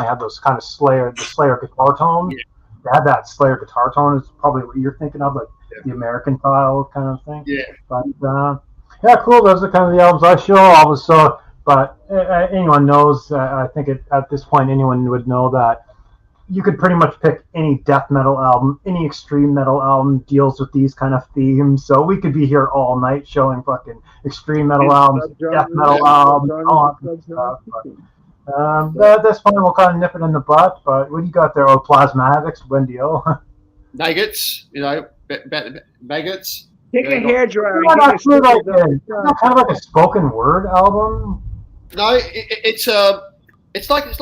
had those kind of the Slayer guitar tones. Yeah. They had that Slayer guitar tone. Is probably what you're thinking of, like the American style kind of thing. Yeah. But cool. Those are kind of the albums I show. So, but anyone knows. I think at this point anyone would know that. You could pretty much pick any death metal album, any extreme metal album deals with these kind of themes. So we could be here all night showing fucking extreme metal albums, death metal albums, all that stuff. But at this point, we'll kind of nip it in the butt. But what do you got there? Oh, Plasmatics, Wendy-O. Maggots, maggots. Take a hairdryer. It's not kind of like a spoken word album. No, it's like a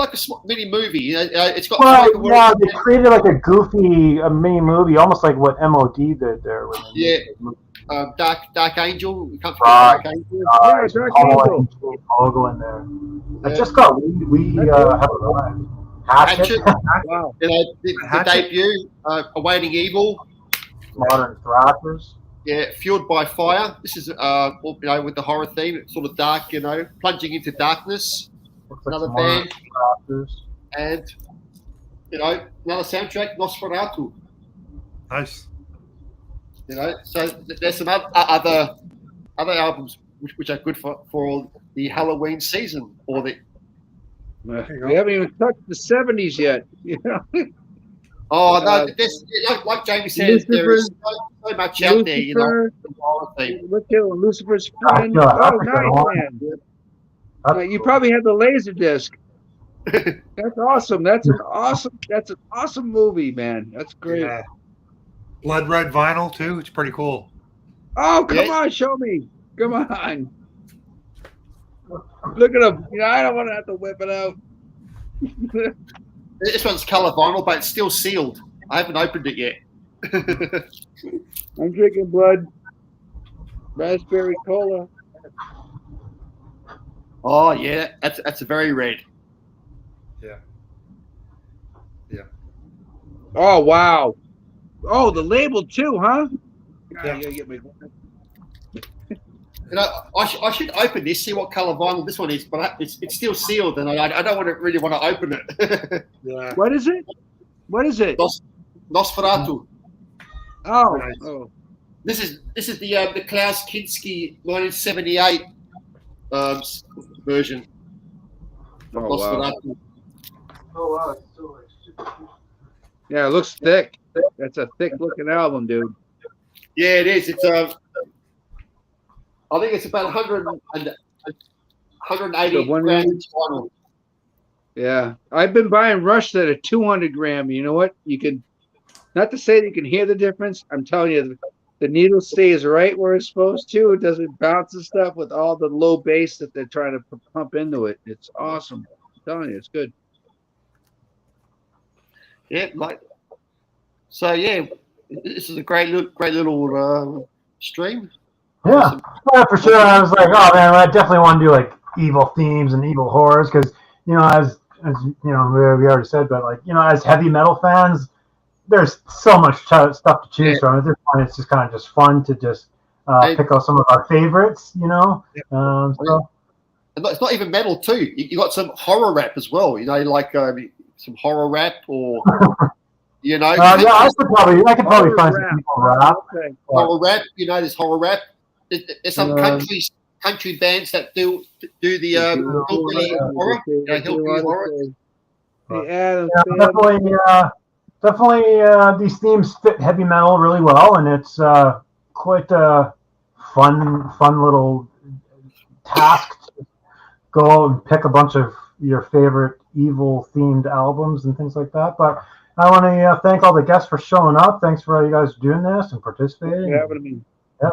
mini movie. It's got. They created like a goofy mini movie, almost like what MOD did there. Dark Angel. Dark Angel. Logo in there. I just got. We have a Hatchet. Wow. The debut. Awaiting Evil. Modern Thrashers. Yeah, Fueled by Fire. This is with the horror theme. It's sort of dark, plunging into darkness. Another band, and another soundtrack, Nosferatu. Nice. So there's some other albums which are good for the Halloween season or the. We haven't even touched the 70s yet. Oh no! Like Jamie said, there is so much out there. Look at Lucifer's friend. Oh, nice, man. You probably had the laser disc. That's awesome. That's an awesome movie, man. That's great. Yeah. Blood red vinyl too. It's pretty cool. Oh, come on, show me. Come on. Look at him. I don't want to have to whip it out. This one's color vinyl, but it's still sealed. I haven't opened it yet. I'm drinking blood. Raspberry cola. Oh yeah, that's a very red. Yeah. Oh wow. Oh, the label too, huh? God, Yeah. I gotta get my. You know, I should open this, see what color vinyl this one is, but it's still sealed, and I don't really want to open it. Yeah. What is it? What is it? Nosferatu. Oh, Nice. oh, This is the Klaus Kinski 1978 version of oh wow. Nosferatu. Oh wow, it's still like super. Yeah, it looks thick. That's a thick looking album, dude. Yeah, it is. It's I think it's about 180 The 180? grams vinyl. Yeah, I've been buying Rush that are 200 gram. You know what? You can, not to say that you can hear the difference. I'm telling you, the needle stays right where it's supposed to. It doesn't bounce and stuff with all the low bass that they're trying to pump into it. It's awesome. I'm telling you, it's good. Yeah, like so. Yeah, this is a great little stream. Yeah, yeah, for sure. I was like, oh man, I definitely want to do like evil themes and evil horrors because as you know we already said, but like as heavy metal fans, there's so much stuff to choose from. At this point, it's just kind of just fun to just pick out some of our favorites. So It's not even metal too. You got some horror rap as well. Like some horror rap or yeah, I could probably find some people rap. Okay. horror rap. There's horror rap. There's some country bands that do the hillbilly horror. Hillbilly horror. Hey, Adam, Definitely, these themes fit heavy metal really well, and it's quite a fun little task to go out and pick a bunch of your favorite evil themed albums and things like that. But I want to thank all the guests for showing up. Thanks for all you guys doing this and participating. yeah, but I mean,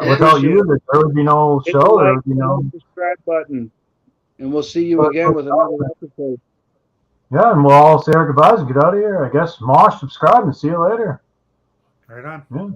Without you, there would be no hit the show. There like would be no. subscribe button, and we'll see you again with another episode. Yeah, and we'll all say our goodbyes and get out of here. I guess. Mosh, subscribe, and see you later. Right on. Yeah.